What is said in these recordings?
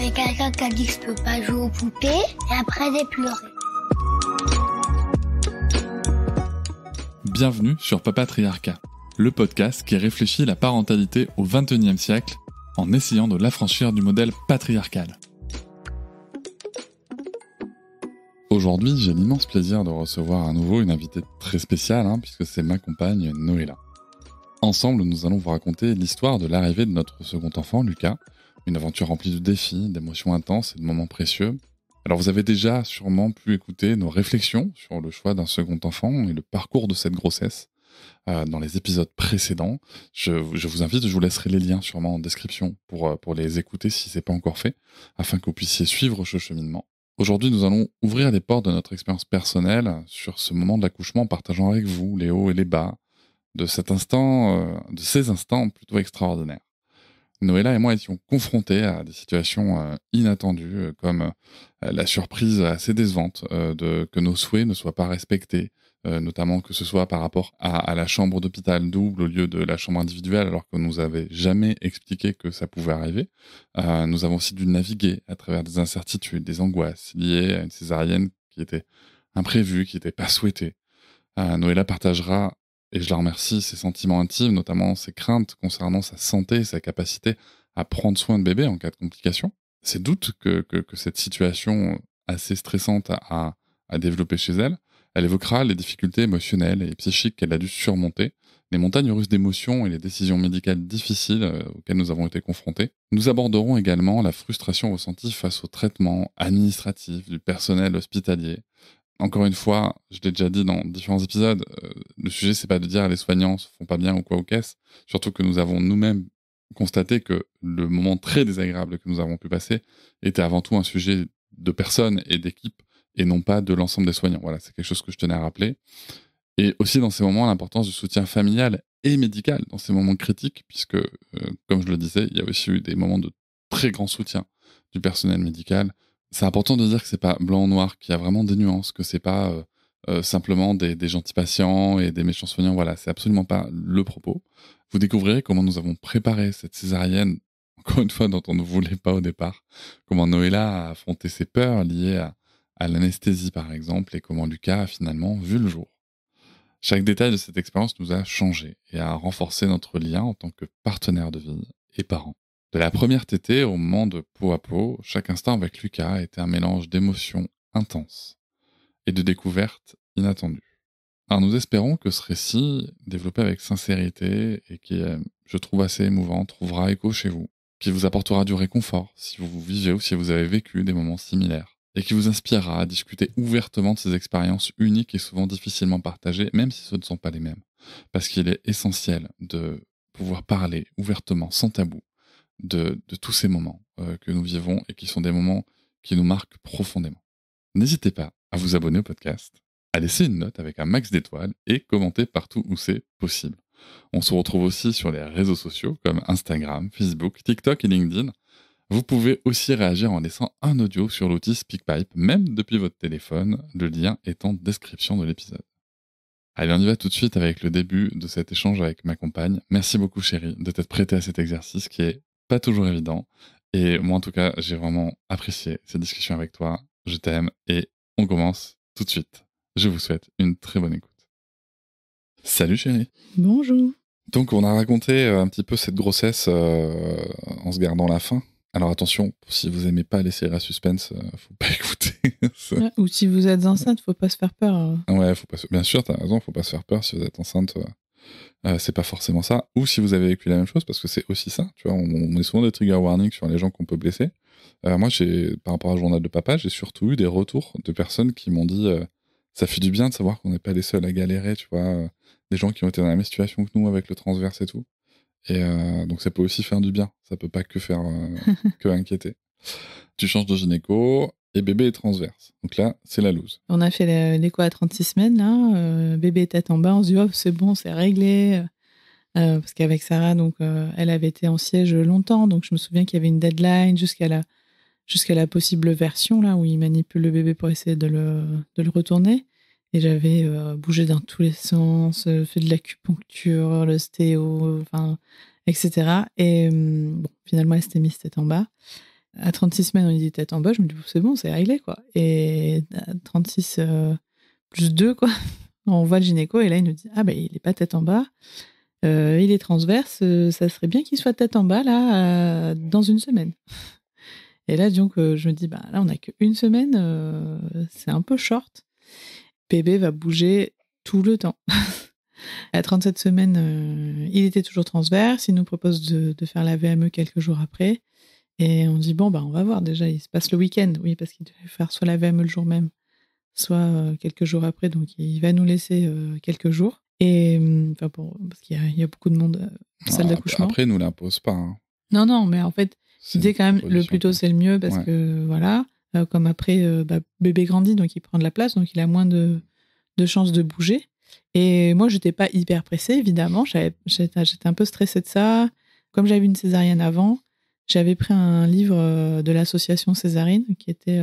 a quelqu'un qui a dit que je peux pas jouer aux poupées, et après j'ai pleuré. Bienvenue sur Papatriarcat, le podcast qui réfléchit la parentalité au XXIe siècle en essayant de l'affranchir du modèle patriarcal. Aujourd'hui, j'ai l'immense plaisir de recevoir à nouveau une invitée très spéciale, puisque c'est ma compagne Noéla. Ensemble, nous allons vous raconter l'histoire de l'arrivée de notre second enfant, Lucas, une aventure remplie de défis, d'émotions intenses et de moments précieux. Alors vous avez déjà sûrement pu écouter nos réflexions sur le choix d'un second enfant et le parcours de cette grossesse dans les épisodes précédents. Je vous invite, je vous laisserai les liens sûrement en description pour les écouter si ce n'est pas encore fait, afin que vous puissiez suivre ce cheminement. Aujourd'hui, nous allons ouvrir les portes de notre expérience personnelle sur ce moment de l'accouchement en partageant avec vous les hauts et les bas de ces instants plutôt extraordinaires. Noéla et moi étions confrontés à des situations inattendues, comme la surprise assez décevante que nos souhaits ne soient pas respectés, notamment que ce soit par rapport à la chambre d'hôpital double au lieu de la chambre individuelle, alors qu'on nous avait jamais expliqué que ça pouvait arriver. Nous avons aussi dû naviguer à travers des incertitudes, des angoisses liées à une césarienne qui était imprévue, qui n'était pas souhaitée. Noéla partagera, et je la remercie, ses sentiments intimes, notamment ses craintes concernant sa santé et sa capacité à prendre soin de bébé en cas de complications. Ces doutes que cette situation assez stressante a développé chez elle. Elle évoquera les difficultés émotionnelles et psychiques qu'elle a dû surmonter, les montagnes russes d'émotions et les décisions médicales difficiles auxquelles nous avons été confrontés. Nous aborderons également la frustration ressentie face au traitement administratif du personnel hospitalier. Encore une fois, je l'ai déjà dit dans différents épisodes, le sujet c'est pas de dire les soignants se font pas bien ou quoi aux caisses, surtout que nous avons nous-mêmes constaté que le moment très désagréable que nous avons pu passer était avant tout un sujet de personnes et d'équipes et non pas de l'ensemble des soignants. Voilà, c'est quelque chose que je tenais à rappeler. Et aussi dans ces moments, l'importance du soutien familial et médical dans ces moments critiques, puisque, comme je le disais, il y a aussi eu des moments de très grand soutien du personnel médical. C'est important de dire que c'est pas blanc ou noir, qu'il y a vraiment des nuances, que c'est pas simplement des gentils patients et des méchants soignants. Voilà, c'est absolument pas le propos. Vous découvrirez comment nous avons préparé cette césarienne, encore une fois, dont on ne voulait pas au départ. Comment Noéla a affronté ses peurs liées à l'anesthésie, par exemple, et comment Lucas a finalement vu le jour. Chaque détail de cette expérience nous a changé et a renforcé notre lien en tant que partenaire de vie et parents. De la première tétée au moment de peau à peau, chaque instant avec Lucas a été un mélange d'émotions intenses et de découvertes inattendues. Alors nous espérons que ce récit, développé avec sincérité et qui est, je trouve, assez émouvant, trouvera écho chez vous, qui vous apportera du réconfort si vous vivez ou si vous avez vécu des moments similaires, et qui vous inspirera à discuter ouvertement de ces expériences uniques et souvent difficilement partagées, même si ce ne sont pas les mêmes. Parce qu'il est essentiel de pouvoir parler ouvertement, sans tabou, de tous ces moments que nous vivons et qui sont des moments qui nous marquent profondément. N'hésitez pas à vous abonner au podcast, à laisser une note avec un max d'étoiles et commenter partout où c'est possible. On se retrouve aussi sur les réseaux sociaux comme Instagram, Facebook, TikTok et LinkedIn. Vous pouvez aussi réagir en laissant un audio sur l'outil SpeakPipe, même depuis votre téléphone, le lien est en description de l'épisode. Allez, on y va tout de suite avec le début de cet échange avec ma compagne. Merci beaucoup chérie de t'être prêtée à cet exercice qui est pas toujours évident. Et moi en tout cas, j'ai vraiment apprécié cette discussion avec toi. Je t'aime et on commence tout de suite. Je vous souhaite une très bonne écoute. Salut chérie. Bonjour. Donc on a raconté un petit peu cette grossesse en se gardant la fin. Alors attention, si vous aimez pas les séries à suspense, faut pas écouter. Ouais, ou si vous êtes enceinte, faut pas se faire peur. Ouais, faut pas. Bien sûr, t'as raison, faut pas se faire peur si vous êtes enceinte. C'est pas forcément ça. Ou si vous avez vécu la même chose, parce que c'est aussi ça. Tu vois, on met souvent des trigger warnings sur les gens qu'on peut blesser. Moi, par rapport à Journal de Papa, j'ai surtout eu des retours de personnes qui m'ont dit ça fait du bien de savoir qu'on n'est pas les seuls à galérer, tu vois. Des gens qui ont été dans la même situation que nous avec le transverse et tout. Et donc ça peut aussi faire du bien. Ça peut pas que faire que inquiéter. Tu changes de gynéco et bébé est transverse. Donc là, c'est la loose. On a fait l'écho à 36 semaines, là. Bébé tête en bas, on se dit, oh, c'est bon, c'est réglé. Parce qu'avec Sarah, donc, elle avait été en siège longtemps. Donc, je me souviens qu'il y avait une deadline jusqu'à la possible version, là, où il manipule le bébé pour essayer de le retourner. Et j'avais bougé dans tous les sens, fait de l'acupuncture, l'ostéo, enfin, etc. Et bon, finalement, elle s'était mise tête en bas. à 36 semaines, on lui dit tête en bas, je me dis, c'est bon, c'est réglé, quoi. Et à 36 plus 2, quoi, on voit le gynéco, et là, il nous dit, il est pas tête en bas, il est transverse, ça serait bien qu'il soit tête en bas, là, dans une semaine. Et là, donc, je me dis, là, on n'a qu'une semaine, c'est un peu short. Bébé va bouger tout le temps. À 37 semaines, il était toujours transverse. Il nous propose de faire la VME quelques jours après. Et on dit, on va voir. Déjà, il se passe le week-end. Oui, parce qu'il devait faire soit la VME le jour même, soit quelques jours après. Donc, il va nous laisser quelques jours. Et parce qu'il y a beaucoup de monde en salle d'accouchement. Après, il nous l'impose pas. Hein. Non, mais en fait, l'idée quand même, le plus tôt c'est le mieux parce que voilà, comme après, bébé grandit, donc il prend de la place, donc il a moins de chances de bouger. Et moi, j'étais pas hyper pressée, évidemment. J'étais un peu stressée de ça. Comme j'avais une césarienne avant, j'avais pris un livre de l'association Césarine qui était,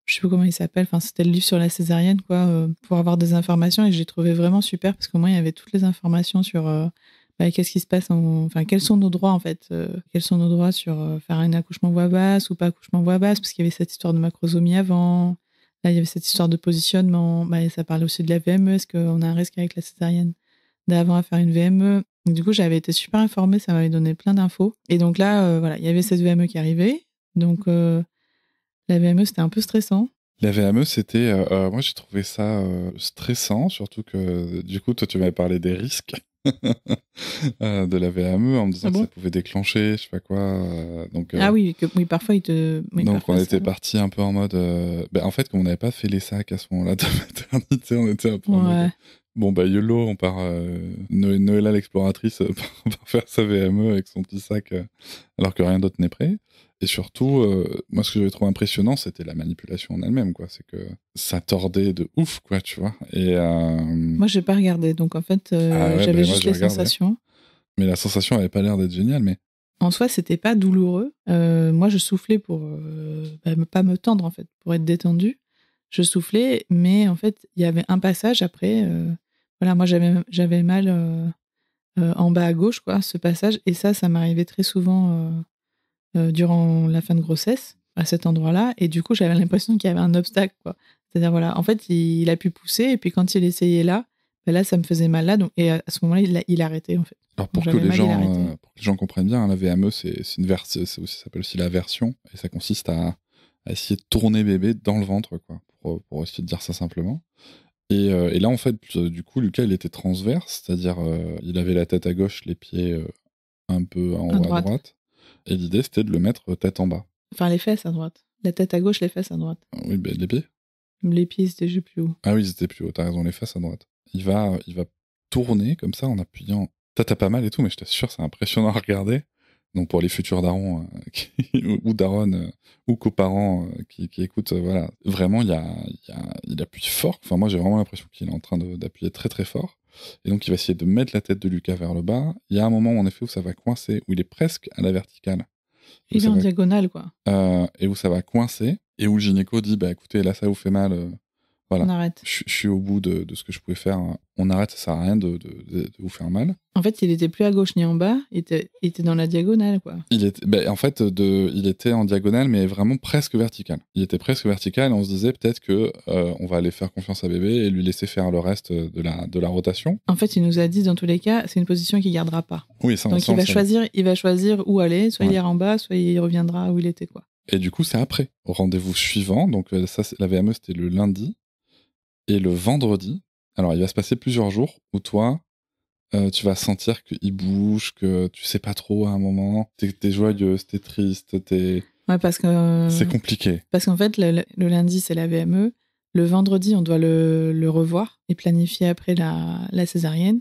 je sais plus comment il s'appelle, enfin c'était le livre sur la césarienne, quoi, pour avoir des informations, et j'ai trouvé vraiment super parce qu'au moins il y avait toutes les informations sur qu'est-ce qui se passe, quels sont nos droits en fait, quels sont nos droits sur faire un accouchement voix basse ou pas accouchement voix basse, parce qu'il y avait cette histoire de macrosomie avant, là il y avait cette histoire de positionnement, ça parlait aussi de la VME, est-ce qu'on a un risque avec la césarienne d'avant à faire une VME. Donc, du coup j'avais été super informée, ça m'avait donné plein d'infos, et donc là il y avait cette VME qui arrivait, donc la VME c'était un peu stressant. La VME, c'était... moi, j'ai trouvé ça stressant, surtout que, du coup, toi, tu m'avais parlé des risques de la VME en me disant que ça pouvait déclencher, je sais pas quoi. Oui, parfois, il te... Oui, donc, on était parti un peu en mode... en fait, comme on n'avait pas fait les sacs à ce moment-là de maternité, on était un peu en mode... YOLO, on part... Noëlla, l'exploratrice, part faire sa VME avec son petit sac, alors que rien d'autre n'est prêt. Et surtout, moi, ce que j'avais trouvé impressionnant, c'était la manipulation en elle-même, quoi. C'est que ça tordait de ouf, quoi, tu vois. Et moi, j'ai pas regardé, donc en fait, j'avais juste les sensations. Mais la sensation avait pas l'air d'être géniale, mais... En soi, c'était pas douloureux. Moi, je soufflais pour pas me tendre, en fait, pour être détendue. Je soufflais, mais en fait, il y avait un passage après. Moi, j'avais mal en bas à gauche, quoi, ce passage. Et ça m'arrivait très souvent... durant la fin de grossesse, à cet endroit-là, et du coup, j'avais l'impression qu'il y avait un obstacle, quoi. C'est-à-dire, voilà, en fait, il a pu pousser, et puis quand il essayait là, là, ça me faisait mal là, donc, et à ce moment-là, il arrêtait, en fait. Alors, pour que les gens comprennent bien, la VME, ça s'appelle aussi la version, et ça consiste à essayer de tourner bébé dans le ventre, quoi, pour essayer de dire ça simplement. Et là, en fait, du coup, Lucas, il était transverse, c'est-à-dire, il avait la tête à gauche, les pieds un peu en haut à droite. Et l'idée, c'était de le mettre tête en bas. Enfin, les fesses à droite. La tête à gauche, les fesses à droite. Oui, les pieds. Les pieds, c'était juste plus haut. Ah oui, ils étaient plus haut, t'as raison, les fesses à droite. Il va tourner comme ça en appuyant. T'as pas mal et tout, mais je t'assure, c'est impressionnant à regarder. Donc pour les futurs darons ou daronnes ou coparents qui écoutent, voilà, vraiment, il appuie fort. Enfin, moi, j'ai vraiment l'impression qu'il est en train d'appuyer très très fort. Et donc, il va essayer de mettre la tête de Lucas vers le bas. Il y a un moment, en effet, où ça va coincer, où il est presque à la verticale. Il est en diagonale, quoi. Et où ça va coincer, et où le gynéco dit, écoutez, là, ça vous fait mal. Voilà. On arrête. Je suis au bout de ce que je pouvais faire. On arrête, ça sert à rien de vous faire mal. En fait, il était plus à gauche ni en bas, il était dans la diagonale, quoi. Il était en diagonale, mais vraiment presque vertical. Il était presque vertical, et on se disait peut-être que on va aller faire confiance à bébé et lui laisser faire le reste de la rotation. En fait, il nous a dit, dans tous les cas, c'est une position qu'il gardera pas. Oui, ça. Donc il va choisir où aller, soit il ira en bas, soit il reviendra où il était, quoi. Et du coup, c'est après, au rendez-vous suivant. Donc ça, la VME, c'était le lundi. Et le vendredi, alors il va se passer plusieurs jours où toi, tu vas sentir qu'il bouge, que tu sais pas trop à un moment. T'es joyeuse, t'es triste, Ouais, parce que... c'est compliqué. Parce qu'en fait, le lundi, c'est la VME. Le vendredi, on doit le revoir et planifier après la césarienne,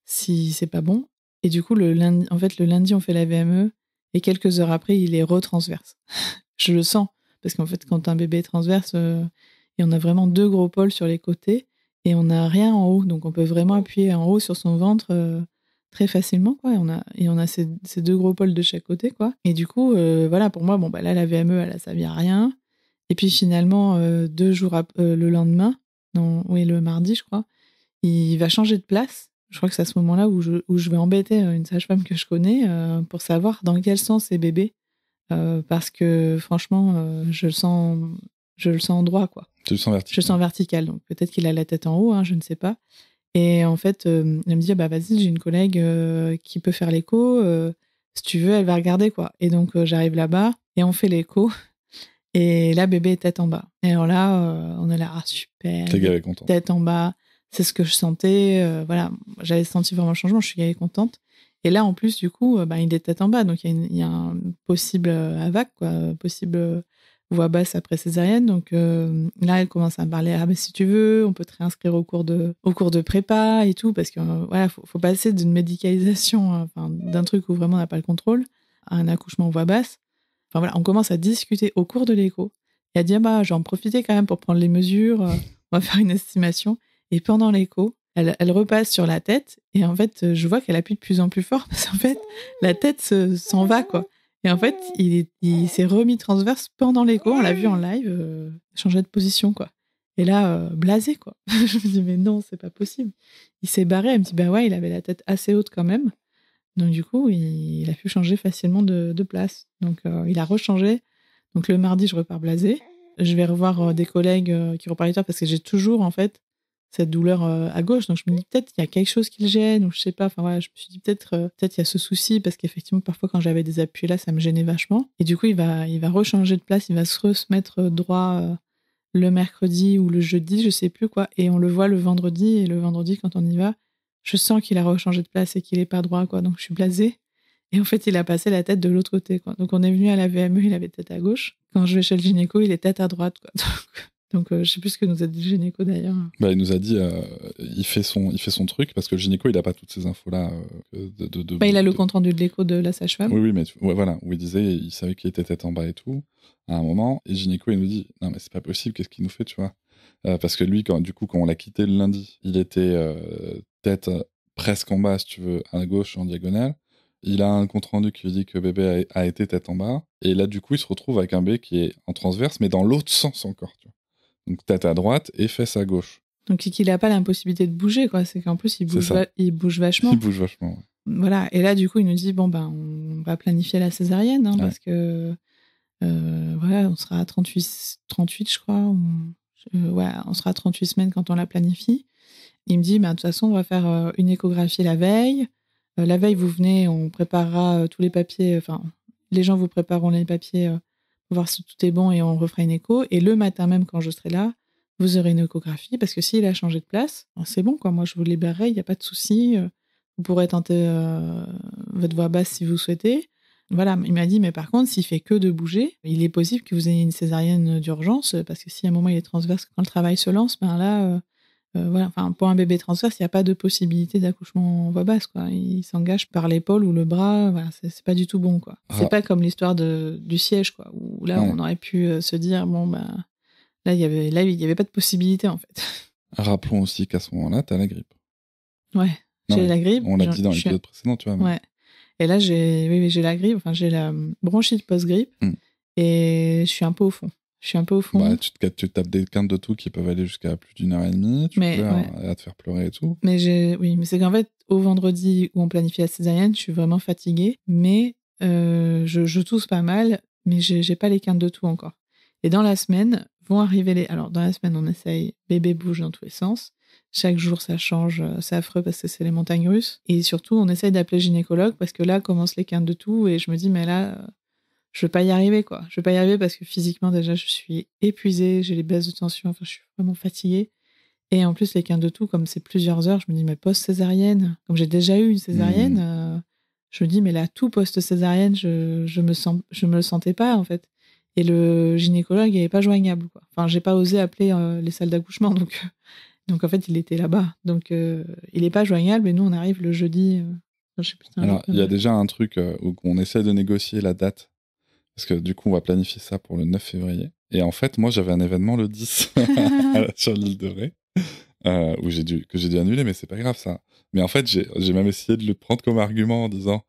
si c'est pas bon. Et du coup, le lundi, on fait la VME, et quelques heures après, il est retransverse. Je le sens, parce qu'en fait, quand un bébé est transverse... Et on a vraiment 2 gros pôles sur les côtés et on n'a rien en haut. Donc, on peut vraiment appuyer en haut sur son ventre très facilement, quoi. Et on a ces 2 gros pôles de chaque côté, quoi. Et du coup, voilà, pour moi, là, la VME, elle a servi à rien. Et puis, finalement, 2 jours le lendemain, le mardi, je crois, il va changer de place. Je crois que c'est à ce moment-là où je vais embêter une sage-femme que je connais pour savoir dans quel sens est bébé parce que franchement, je le sens droit, quoi. Tu le sens vertical. Je le sens vertical, donc peut-être qu'il a la tête en haut, hein, je ne sais pas. Et en fait, elle me dit, bah vas-y, j'ai une collègue qui peut faire l'écho. Si tu veux, elle va regarder, quoi. Et donc, j'arrive là-bas et on fait l'écho. Et là, bébé est tête en bas. Et alors là, on est là, ah, super. T'es gavé contente. Tête en bas, c'est ce que je sentais. Voilà, j'avais senti vraiment le changement, je suis gavé contente. Et là, en plus, du coup, il est tête en bas. Donc, il y a un possible AVAC, quoi, possible voix basse après césarienne. Donc là, elle commence à me parler, ah ben si tu veux, on peut te réinscrire au cours de prépa et tout, parce que voilà, faut passer d'une médicalisation, d'un truc où vraiment on n'a pas le contrôle, à un accouchement en voix basse. Enfin voilà, on commence à discuter au cours de l'écho. Et à dire, bah, j'en profitais quand même pour prendre les mesures, on va faire une estimation. Et pendant l'écho, elle repasse sur la tête. Et en fait, je vois qu'elle appuie de plus en plus fort parce qu'en fait, la tête s'en va, quoi. Et en fait, il s'est remis transverse pendant l'écho. On l'a vu en live, changer de position, quoi. Et là, blasé, quoi. Je me dis, mais non, c'est pas possible. Il s'est barré. Elle me dit, bah ouais, il avait la tête assez haute quand même. Donc, du coup, il a pu changer facilement de place. Donc, il a rechangé. Donc, le mardi, je repars blasé. Je vais revoir des collègues chiropracteurs parce que j'ai toujours, en fait, cette douleur à gauche. Donc, je me dis, peut-être il y a quelque chose qui le gêne ou je sais pas. Enfin, voilà, je me suis dit, peut-être il y a ce souci parce qu'effectivement, parfois, quand j'avais des appuis là, ça me gênait vachement. Et du coup, il va rechanger de place. Il va se remettre droit le mercredi ou le jeudi, je sais plus quoi. Et on le voit le vendredi. Et le vendredi, quand on y va, je sens qu'il a rechangé de place et qu'il est pas droit, quoi. Donc, je suis blasée. Et en fait, il a passé la tête de l'autre côté, quoi. Donc, on est venu à la VME, il avait tête à gauche. Quand je vais chez le gynéco, il est tête à droite, quoi. Donc, je sais plus ce que nous a dit le gynéco, d'ailleurs. Bah, il nous a dit, il fait son truc, parce que le gynéco, il a pas toutes ces infos-là. Il a le compte-rendu de l'écho de la sage-femme. Oui, mais voilà, où il disait, il savait qu'il était tête en bas et tout, à un moment. Et le gynéco, il nous dit, non, mais c'est pas possible, qu'est-ce qu'il nous fait, tu vois. Parce que lui, quand on l'a quitté le lundi, il était tête presque en bas, si tu veux, à gauche, en diagonale. Il a un compte-rendu qui lui dit que bébé a été tête en bas. Et là, du coup, il se retrouve avec un bébé qui est en transverse, mais dans l'autre sens encore, tu vois. Donc, tête à droite et fesses à gauche. Donc, c'est qu'il n'a pas l'impossibilité de bouger, quoi. C'est qu'en plus, il bouge vachement. Il bouge vachement, ouais. Voilà. Et là, du coup, il nous dit, bon, on va planifier la césarienne, hein, parce que, voilà, on sera à 38, je crois. On sera à 38 semaines quand on la planifie. Il me dit, de toute façon, on va faire une échographie la veille. La veille, vous venez, on préparera tous les papiers. Enfin, les gens vous prépareront les papiers pour voir si tout est bon et on refera une écho. Et le matin même, quand je serai là, vous aurez une échographie parce que s'il a changé de place, c'est bon, quoi. Moi, je vous libérerai, il n'y a pas de souci. Vous pourrez tenter votre voix basse si vous souhaitez. Voilà, il m'a dit, mais par contre, s'il fait que de bouger, il est possible que vous ayez une césarienne d'urgence parce que si à un moment il est transverse, quand le travail se lance, là... voilà, enfin, pour un bébé transverse, il n'y a pas de possibilité d'accouchement en voix basse, quoi. Il s'engage par l'épaule ou le bras, voilà, c'est pas du tout bon, quoi. C'est pas comme l'histoire du siège, quoi, où là, on aurait pu se dire, là, il y avait pas de possibilité, en fait. Rappelons aussi qu'à ce moment-là, t'as la grippe. Ouais, j'ai la grippe. On l'a dit dans l'épisode précédent, tu vois. Mais... Ouais. Et là, j'ai la grippe, enfin, j'ai la bronchite post-grippe, et je suis un peu au fond. Bah, tu tapes des quintes de tout qui peuvent aller jusqu'à plus d'1h30, tu pleures, à te faire pleurer et tout. Mais c'est qu'en fait, au vendredi où on planifie la césarienne, je suis vraiment fatiguée, mais je tousse pas mal, mais j'ai pas les quintes de tout encore. Et dans la semaine, vont arriver Alors, dans la semaine, on essaye, bébé bouge dans tous les sens. Chaque jour, ça change, c'est affreux parce que c'est les montagnes russes. Et surtout, on essaye d'appeler le gynécologue parce que là, commencent les quintes de tout, et je me dis, mais là... je vais pas y arriver, quoi. Je vais pas y arriver parce que physiquement, déjà, je suis épuisée, j'ai les baisses de tension, enfin, je suis vraiment fatiguée. Et en plus, les quintes de tout, comme c'est plusieurs heures, je me dis, mais post-césarienne, comme j'ai déjà eu une césarienne, je me dis, mais là, tout post-césarienne, je me le sentais pas, en fait. Et le gynécologue, il est pas joignable, quoi. Enfin, j'ai pas osé appeler les salles d'accouchement, donc en fait, il était là-bas. Donc, il est pas joignable, et nous, on arrive le jeudi. Je sais plus, alors, il y a déjà un truc où on essaie de négocier la date. Parce que du coup, on va planifier ça pour le 9 février. Et en fait, moi, j'avais un événement le 10 sur l'île de Ré, que j'ai dû annuler, mais c'est pas grave ça. Mais en fait, j'ai même essayé de le prendre comme argument en disant,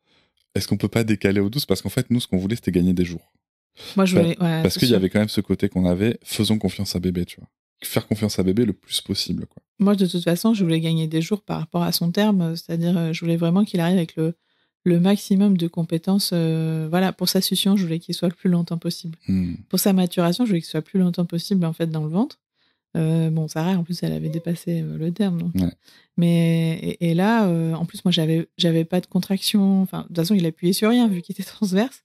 est-ce qu'on peut pas décaler au 12 ? Parce qu'en fait, nous, ce qu'on voulait, c'était gagner des jours. Moi, je voulais... parce qu'il y avait quand même ce côté qu'on avait, faisons confiance à bébé, tu vois. Faire confiance à bébé le plus possible, quoi. Moi, de toute façon, je voulais gagner des jours par rapport à son terme, c'est-à-dire, je voulais vraiment qu'il arrive avec le le maximum de compétences. Voilà, pour sa succion, je voulais qu'il soit le plus longtemps possible. Pour sa maturation, je voulais qu'il soit le plus longtemps possible en fait dans le ventre. Bon, Sarah, en plus, elle avait dépassé le terme. Donc. Ouais. Mais et là, en plus, moi, j'avais pas de contraction. Enfin, de toute façon, il appuyait sur rien vu qu'il était transverse.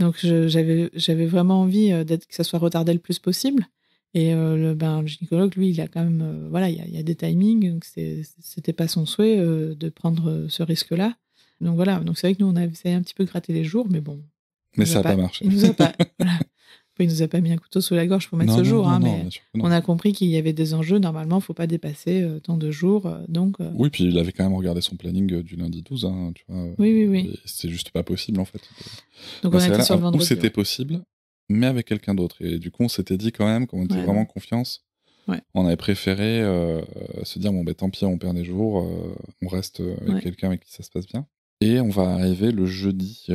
Donc, j'avais vraiment envie que ça soit retardé le plus possible. Et le gynécologue, lui, il a quand même... voilà, il y a des timings. Donc, c'était pas son souhait de prendre ce risque-là. Donc, voilà. Donc, c'est vrai que nous, on a essayé un petit peu de gratter les jours, mais bon... Mais ça n'a pas marché. Il nous a pas... voilà. Il nous a pas mis un couteau sous la gorge pour mettre ce jour, mais on a compris qu'il y avait des enjeux. Normalement, il ne faut pas dépasser tant de jours. Oui, puis il avait quand même regardé son planning du lundi 12. Hein, tu vois, oui. C'est juste pas possible, en fait. Donc, on a été sur le vendredi. Où c'était possible, mais avec quelqu'un d'autre. Et du coup, on s'était dit quand même, quand on était vraiment en confiance, on avait préféré se dire, bon, tant pis, on perd des jours, on reste avec quelqu'un avec qui ça se passe bien. Et on va arriver le jeudi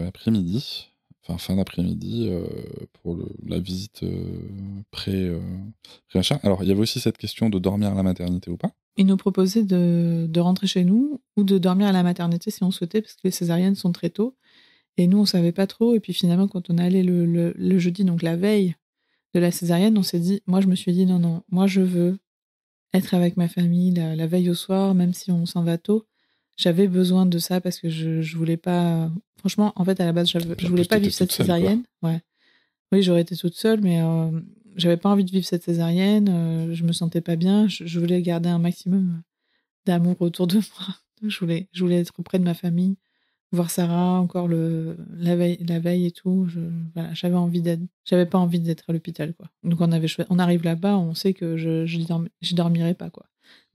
après-midi. Enfin, fin d'après-midi pour la visite pré-achat. Alors, il y avait aussi cette question de dormir à la maternité ou pas. Il nous proposait de rentrer chez nous ou de dormir à la maternité si on souhaitait, parce que les césariennes sont très tôt. Et nous, on savait pas trop. Et puis finalement, quand on est allé le jeudi, donc la veille de la césarienne, je me suis dit non, moi je veux être avec ma famille la veille au soir, même si on s'en va tôt. J'avais besoin de ça parce que je voulais pas... Franchement, en fait, à la base, je voulais pas vivre cette césarienne. Oui, j'aurais été toute seule, mais j'avais pas envie de vivre cette césarienne. Je me sentais pas bien. Je voulais garder un maximum d'amour autour de moi. Donc, je voulais être près de ma famille, voir Sarah encore la veille et tout. Voilà, j'avais pas envie d'être à l'hôpital, quoi. Donc, on arrive là-bas, on sait que j'y dormirai pas, quoi.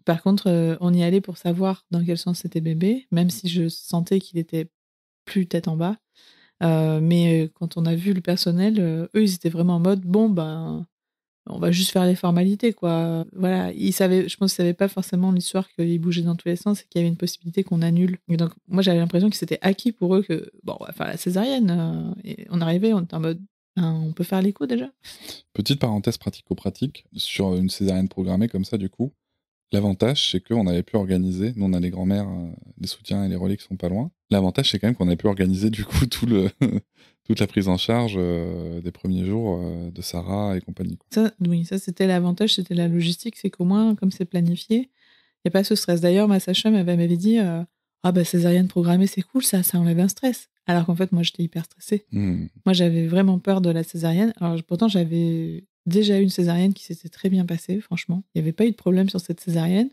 Par contre, on y allait pour savoir dans quel sens c'était bébé, même si je sentais qu'il était plus tête en bas. Mais quand on a vu le personnel, eux, ils étaient vraiment en mode, bon, on va juste faire les formalités, quoi. Voilà, je pense qu'ils savaient pas forcément l'histoire qu'il bougeait dans tous les sens et qu'il y avait une possibilité qu'on annule. Et donc, moi, j'avais l'impression que c'était acquis pour eux que, bon, on va faire la césarienne. Et on arrivait, on était en mode, on peut faire l'écho déjà. Petite parenthèse pratico-pratique, sur une césarienne programmée comme ça, du coup, l'avantage, c'est qu'on avait pu organiser, nous on a les grands-mères, les soutiens et les relais qui sont pas loin. L'avantage, c'est quand même qu'on avait pu organiser du coup toute la prise en charge des premiers jours de Sarah et compagnie. Ça c'était l'avantage, c'était la logistique, c'est qu'au moins, comme c'est planifié, il n'y a pas ce stress. D'ailleurs, ma sage-femme m'avait dit césarienne programmée, c'est cool, ça enlève un stress. Alors qu'en fait, moi, j'étais hyper stressée. Moi, j'avais vraiment peur de la césarienne. Alors pourtant, j'avais déjà eu une césarienne qui s'était très bien passée, franchement. Il n'y avait pas eu de problème sur cette césarienne.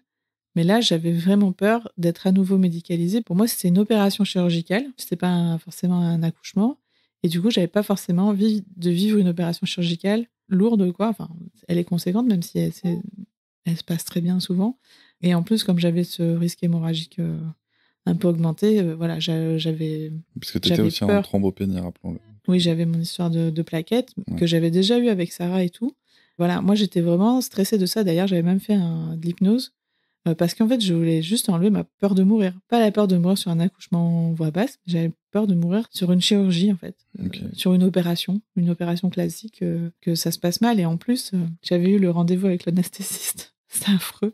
Mais là, j'avais vraiment peur d'être à nouveau médicalisée. Pour moi, c'était une opération chirurgicale. C'était pas forcément un accouchement. Et du coup, j'avais pas forcément envie de vivre une opération chirurgicale lourde, quoi. Enfin, elle est conséquente, même si elle se passe très bien souvent. Et en plus, comme j'avais ce risque hémorragique un peu augmenté, voilà, j'avais... Parce que tu étais aussi en thrombopénie, rappelons-le. Oui, j'avais mon histoire de plaquettes que j'avais déjà eu avec Sarah et tout. Voilà, moi, j'étais vraiment stressée de ça. D'ailleurs, j'avais même fait de l'hypnose parce qu'en fait, je voulais juste enlever ma peur de mourir. Pas la peur de mourir sur un accouchement en voie basse, mais j'avais peur de mourir sur une chirurgie, en fait. Sur une opération classique, que ça se passe mal. Et en plus, j'avais eu le rendez-vous avec l'anesthésiste. C'était affreux.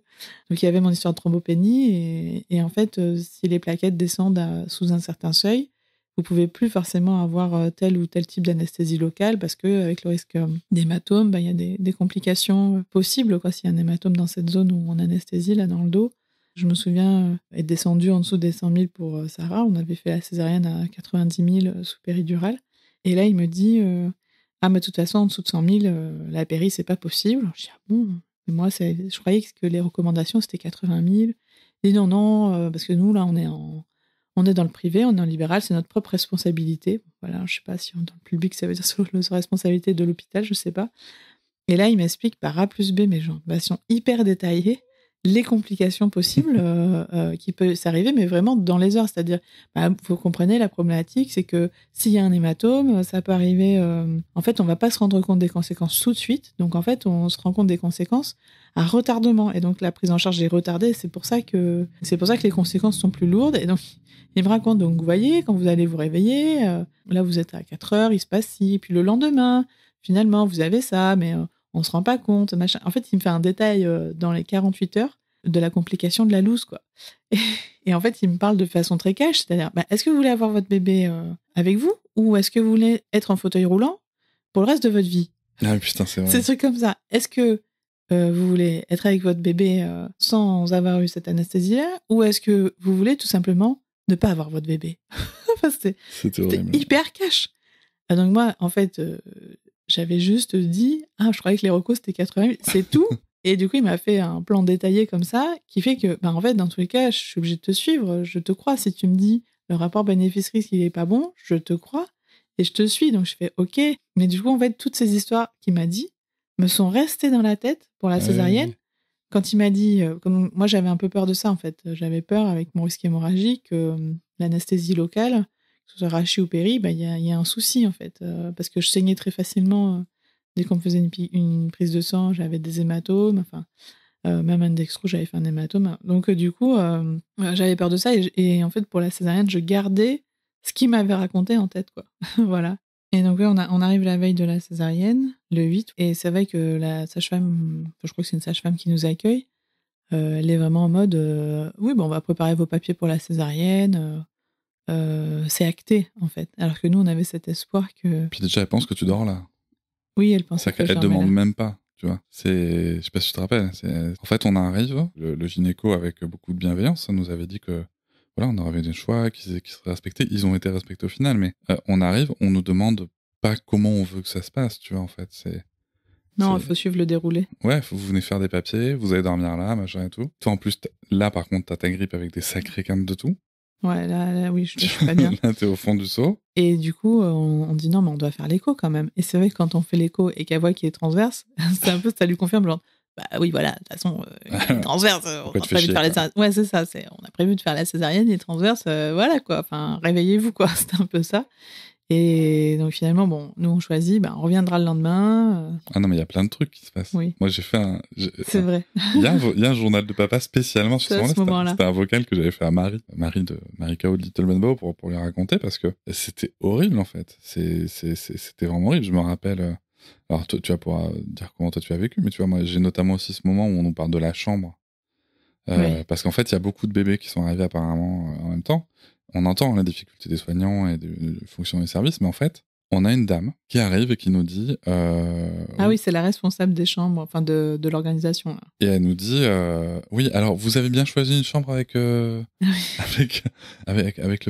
Donc, il y avait mon histoire de thrombopénie. Et en fait, si les plaquettes descendent sous un certain seuil, vous pouvez plus forcément avoir tel ou tel type d'anesthésie locale parce qu'avec le risque d'hématome, il y a des complications possibles s'il y a un hématome dans cette zone où on anesthésie, là, dans le dos. Je me souviens être descendue en dessous des 100 000 pour Sarah. On avait fait la césarienne à 90 000 sous péridurale. Et là, il me dit mais de toute façon, en dessous de 100 000, la péri, c'est pas possible. Je dis bon. Et moi, je croyais que les recommandations, c'était 80 000. Il dit non, parce que nous, là, on est dans le privé, on est en libéral, c'est notre propre responsabilité. Voilà, je sais pas si dans le public, ça veut dire sur la responsabilité de l'hôpital, je sais pas. Et là, il m'explique par A plus B, mais genre, sont hyper détaillées, les complications possibles qui peuvent s'arriver, mais vraiment dans les heures. C'est-à-dire, vous comprenez, la problématique, c'est que s'il y a un hématome, ça peut arriver... en fait, on va pas se rendre compte des conséquences tout de suite. Donc, en fait, on se rend compte des conséquences à retardement. Et donc, la prise en charge est retardée. C'est pour ça que les conséquences sont plus lourdes. Et donc, il me raconte, donc, vous voyez, quand vous allez vous réveiller, là, vous êtes à 4 heures, il se passe ci. Puis le lendemain, finalement, vous avez ça, mais... on se rend pas compte, machin. En fait, il me fait un détail dans les 48 heures de la complication de la loose, quoi. Et en fait, il me parle de façon très cash, c'est-à-dire, est-ce que vous voulez avoir votre bébé avec vous ou est-ce que vous voulez être en fauteuil roulant pour le reste de votre vie? Ah putain, c'est vrai. C'est des trucs comme ça. Est-ce que vous voulez être avec votre bébé sans avoir eu cette anesthésie-là ou est-ce que vous voulez tout simplement ne pas avoir votre bébé? Enfin, C'était horrible. hyper cash. Donc moi, en fait, j'avais juste dit, je croyais que les recos, c'était 80 000, c'est tout. Et du coup, il m'a fait un plan détaillé comme ça, qui fait que, en fait, dans tous les cas, je suis obligée de te suivre. Je te crois. Si tu me dis le rapport bénéfice-risque, il est pas bon, je te crois et je te suis. Donc, je fais OK. Mais du coup, en fait, toutes ces histoires qu'il m'a dit me sont restées dans la tête pour la césarienne. Quand il m'a dit, comme moi, j'avais un peu peur de ça, en fait. J'avais peur, avec mon risque hémorragique, l'anesthésie locale, que ce soit rachis ou péri, il y a un souci, en fait. Parce que je saignais très facilement. Dès qu'on me faisait une prise de sang, j'avais des hématomes. Enfin, même un dextro, j'avais fait un hématome. Donc, du coup, j'avais peur de ça. Et en fait, pour la césarienne, je gardais ce qu'il m'avait raconté en tête, quoi. Voilà. Et donc, on arrive la veille de la césarienne, le 8. Et c'est vrai que la sage-femme, je crois que c'est une sage-femme qui nous accueille, elle est vraiment en mode oui, on va préparer vos papiers pour la césarienne. C'est acté, en fait. Alors que nous, on avait cet espoir que. Puis déjà, elle pense que tu dors là. Oui, elle pensait que je elle demande même pas, tu vois. Je sais pas si tu te rappelles. En fait, on arrive, le gynéco, avec beaucoup de bienveillance, nous avait dit que voilà, on aurait des choix qui seraient respectés. Ils ont été respectés au final, mais on arrive, on nous demande pas comment on veut que ça se passe, tu vois, en fait. Non, il faut suivre le déroulé. Ouais, vous venez faire des papiers, vous allez dormir là, machin et tout. Toi, en plus, là, par contre, t'as ta grippe avec des sacrés quintes de tout. Ouais, là oui, je suis pas bien. Là, t'es au fond du seau. Et du coup, on dit non, mais on doit faire l'écho quand même. Et c'est vrai que quand on fait l'écho et qu'elle voit qu'il est transverse, c'est un peu, ça lui confirme, genre, oui, voilà, de toute façon, il est transverse. On a prévu de faire la césarienne. Ouais, c'est ça, on a prévu de faire la césarienne, il est transverse, voilà quoi. Enfin, réveillez-vous quoi, c'est un peu ça. Et donc finalement, nous on choisit, on reviendra le lendemain. Ah non, mais il y a plein de trucs qui se passent. Oui. Moi j'ai fait c'est vrai. Il y a un journal de papa spécialement sur ce moment-là. C'était un vocal que j'avais fait à Marie de Marika de Little Manbo pour lui raconter parce que c'était horrible en fait. C'était vraiment horrible. Je me rappelle. Alors toi, tu vas pouvoir dire comment toi tu as vécu, mais tu vois, moi j'ai notamment aussi ce moment où on nous parle de la chambre. Oui. Parce qu'en fait, il y a beaucoup de bébés qui sont arrivés apparemment en même temps. On entend les difficultés des soignants et des fonctions des services, mais en fait, on a une dame qui arrive et qui nous dit... oui, c'est la responsable des chambres, enfin de l'organisation. Là. Et elle nous dit, oui, alors vous avez bien choisi une chambre avec le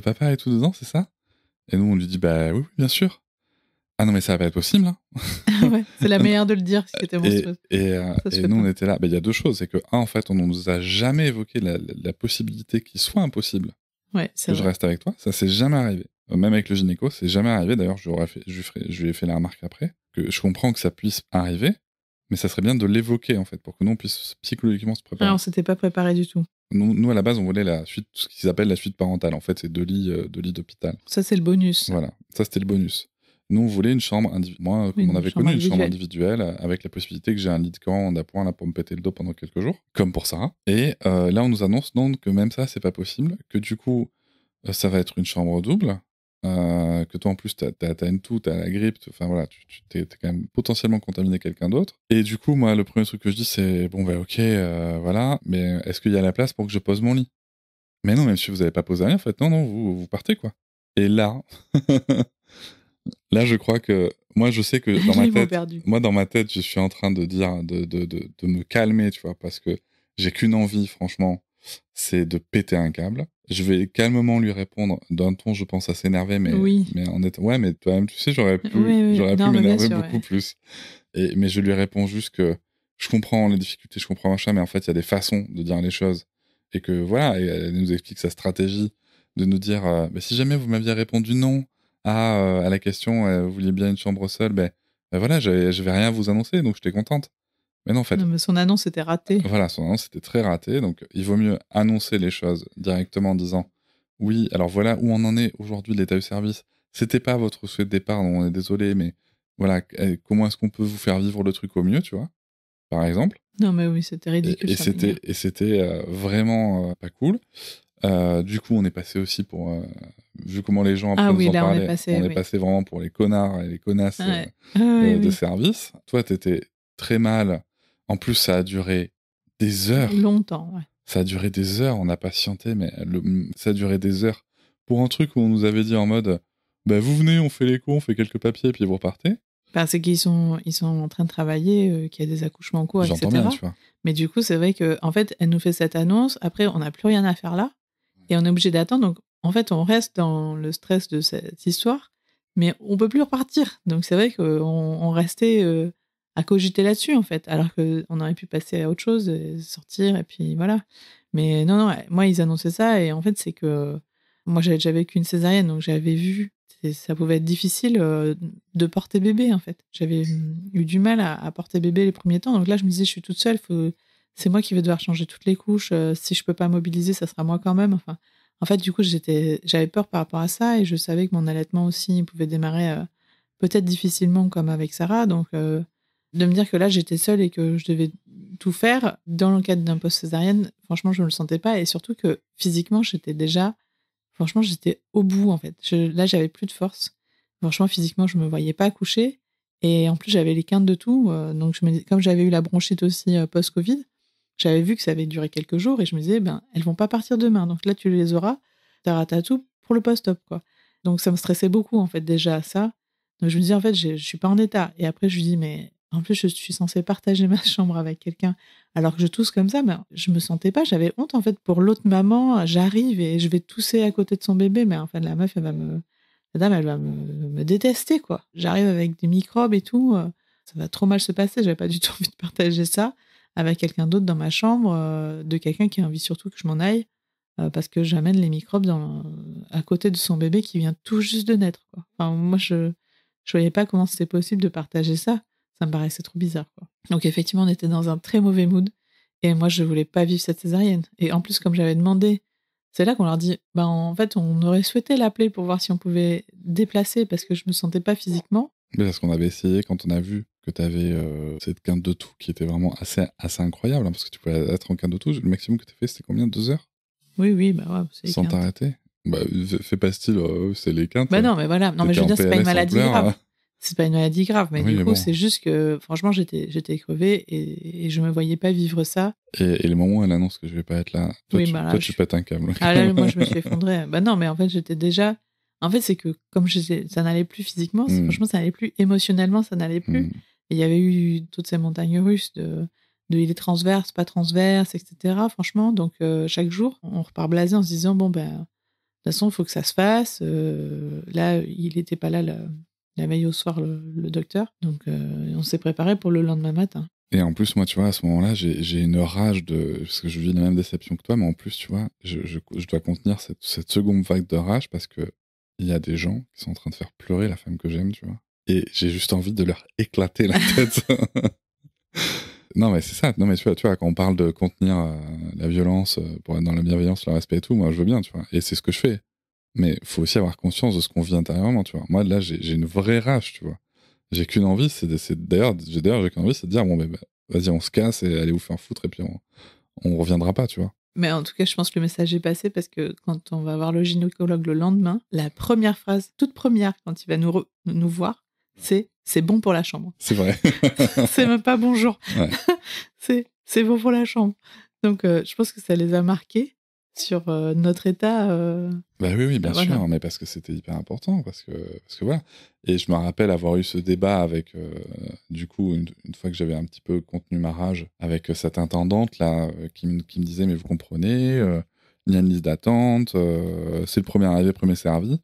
papa et tout dedans, c'est ça? Et nous, on lui dit, oui, bien sûr. Ah non, mais ça va pas être possible. Hein. Ouais, c'est la meilleure de le dire si c'était monstrueux. Et nous, on était là. Il y a deux choses. C'est que, en fait, on ne nous a jamais évoqué la possibilité qu'il soit impossible que je reste avec toi. Ça s'est jamais arrivé. Même avec le gynéco, c'est jamais arrivé. D'ailleurs, je lui ai fait la remarque après. Que je comprends que ça puisse arriver, mais ça serait bien de l'évoquer, en fait, pour que nous, on puisse psychologiquement se préparer. Ah, on s'était pas préparé du tout. Nous, à la base, on voulait la suite, ce qu'ils appellent la suite parentale. En fait, c'est 2 lits d'hôpital. Ça, c'est le bonus. Voilà. Ça, c'était le bonus. Nous, on voulait une chambre individuelle. Moi, comme on avait connu une chambre individuelle, avec la possibilité que j'ai un lit de camp d'appoint là pour me péter le dos pendant quelques jours, comme pour Sarah. Et là, on nous annonce donc que même ça, c'est pas possible, que du coup, ça va être une chambre double, que toi, en plus, t'as une toux, t'as la grippe, enfin voilà, tu t'es quand même potentiellement contaminé quelqu'un d'autre. Et du coup, moi, le premier truc que je dis, c'est bon, ok, voilà, mais est-ce qu'il y a la place pour que je pose mon lit? Mais non, même si vous avez pas posé rien, en fait, non, vous partez, quoi. Et là. Là, je crois que moi, je sais que dans ma tête, je suis en train de dire de me calmer, tu vois, parce que j'ai qu'une envie, franchement, c'est de péter un câble. Je vais calmement lui répondre d'un ton, je pense, assez énervé, mais en étant, ouais, mais toi-même, tu sais, j'aurais pu m'énerver beaucoup plus. Mais je lui réponds juste que je comprends les difficultés, je comprends machin, mais en fait, il y a des façons de dire les choses et que voilà, et elle nous explique sa stratégie de nous dire, si jamais vous m'aviez répondu non. À la question, vous vouliez bien une chambre seule, voilà, je vais rien vous annoncer, donc j'étais contente. Mais non, en fait. Non, mais son annonce était ratée. Voilà, son annonce était très ratée, donc il vaut mieux annoncer les choses directement en disant oui, alors voilà où on en est aujourd'hui, l'état du service. C'était pas votre souhait de départ, on est désolé, mais voilà, comment est-ce qu'on peut vous faire vivre le truc au mieux, tu vois, par exemple. Non, mais oui, c'était ridicule. Et c'était vraiment pas cool. Du coup, on est passé aussi pour... vu comment les gens après nous en parlaient, on est passé vraiment pour les connards et les connasses de service. Toi, t'étais très mal. En plus, ça a duré Des heures. Longtemps, ouais. Ça a duré des heures, on a patienté, mais ça a duré des heures. Pour un truc où on nous avait dit en mode, bah vous venez, on fait l'écho, on fait quelques papiers, puis vous repartez. C'est qu'ils sont en train de travailler, qu'il y a des accouchements en cours, J'entends etc. bien, tu vois. Mais du coup, c'est vrai que en fait, elle nous fait cette annonce. Après, on n'a plus rien à faire là, et on est obligé d'attendre. Donc, en fait, on reste dans le stress de cette histoire, mais on peut plus repartir. Donc, c'est vrai qu'on restait à cogiter là-dessus, en fait, alors qu'on aurait pu passer à autre chose, et sortir, et puis voilà. Mais non, moi, ils annonçaient ça, et en fait, c'est que moi, j'avais déjà vécu une césarienne, donc j'avais vu ça pouvait être difficile de porter bébé, en fait. J'avais eu du mal à porter bébé les premiers temps. Donc là, je me disais, je suis toute seule, c'est moi qui vais devoir changer toutes les couches. Si je peux pas mobiliser, ça sera moi quand même. Enfin, en fait, du coup, j'avais peur par rapport à ça, et je savais que mon allaitement aussi pouvait démarrer peut-être difficilement comme avec Sarah. Donc, de me dire que là, j'étais seule et que je devais tout faire dans le cadre d'un post-césarienne, franchement, je ne le sentais pas. Et surtout que physiquement, franchement, j'étais au bout, en fait. Là, j'avais plus de force. Franchement, physiquement, je me voyais pas accoucher. Et en plus, j'avais les quintes de tout. Donc, comme j'avais eu la bronchite aussi post-Covid, j'avais vu que ça avait duré quelques jours. Et je me disais, elles vont pas partir demain. Donc là, tu les auras. T'as tout pour le post-op, quoi. Donc, ça me stressait beaucoup, en fait, déjà, ça. Donc, je me disais, en fait, je suis pas en état. Et après, je lui dis, mais en plus, je suis censée partager ma chambre avec quelqu'un. Alors que je tousse comme ça, mais je me sentais pas, j'avais honte en fait pour l'autre maman. J'arrive et je vais tousser à côté de son bébé, mais en fait la meuf, la dame, elle va me détester, quoi. J'arrive avec des microbes et tout, ça va trop mal se passer. J'avais pas du tout envie de partager ça avec quelqu'un d'autre dans ma chambre, de quelqu'un qui a envie surtout que je m'en aille, parce que j'amène les microbes à côté de son bébé qui vient tout juste de naître, quoi. Enfin, moi, je voyais pas comment c'était possible de partager ça. Ça me paraissait trop bizarre, quoi. Donc effectivement, on était dans un très mauvais mood. Et moi, je voulais pas vivre cette césarienne. Et en plus, comme j'avais demandé, c'est là qu'on leur dit, en fait, on aurait souhaité l'appeler pour voir si on pouvait déplacer parce que je me sentais pas physiquement. Mais parce qu'on avait essayé, quand on a vu que tu avais cette quinte de tout qui était vraiment assez incroyable, hein, parce que tu pouvais être en quinte de tout. Le maximum que tu as fait, c'était combien? 2 heures? Oui, ouais, c'est les sans quintes. T'arrêter? Fais pas style, c'est les quintes. Non, mais voilà. Non, mais je veux dire, c'est pas une maladie grave. C'est pas une maladie grave, mais oui, du mais coup, bon. c'est juste que, franchement, j'étais crevée et je me voyais pas vivre ça. Et le moment où elle annonce que je vais pas être là, toi, tu pètes un câble. Ah là, moi, je me suis effondrée. Non, mais en fait, j'étais déjà... En fait, c'est que comme ça n'allait plus physiquement, franchement, ça n'allait plus émotionnellement, ça n'allait plus. Et il y avait eu toutes ces montagnes russes de il est transverse, pas transverse, etc. Franchement, donc chaque jour, on repart blasé en se disant, de toute façon, il faut que ça se fasse. Là, il n'était pas là la veille au soir, le docteur. Donc, on s'est préparé pour le lendemain matin. Et en plus, moi, tu vois, à ce moment-là, j'ai une rage parce que je vis la même déception que toi, mais en plus, tu vois, je dois contenir cette seconde vague de rage parce que il y a des gens qui sont en train de faire pleurer la femme que j'aime, tu vois. Et j'ai juste envie de leur éclater la tête. Non, mais c'est ça. Non, mais tu vois, quand on parle de contenir la violence pour être dans la bienveillance, le respect et tout, moi, je veux bien, tu vois. Et c'est ce que je fais. Mais il faut aussi avoir conscience de ce qu'on vit intérieurement, tu vois. Moi, là, j'ai une vraie rage, tu vois. J'ai qu'une envie, d'ailleurs, j'ai qu'une envie, c'est de dire, vas-y, on se casse et allez vous faire foutre, et puis on reviendra pas, tu vois. Mais en tout cas, je pense que le message est passé parce que quand on va voir le gynécologue le lendemain, la première phrase, toute première, quand il va nous voir, c'est bon pour la chambre. C'est vrai. C'est même pas bonjour. Ouais. c'est bon pour la chambre. Donc, je pense que ça les a marqués sur notre état. Oui, bien sûr, mais parce que c'était hyper important, parce que voilà. Et je me rappelle avoir eu ce débat avec, du coup, une fois que j'avais un petit peu contenu ma rage, avec cette intendante là, qui me disait, mais vous comprenez, il y a une liste d'attente, c'est le premier arrivé, premier servi.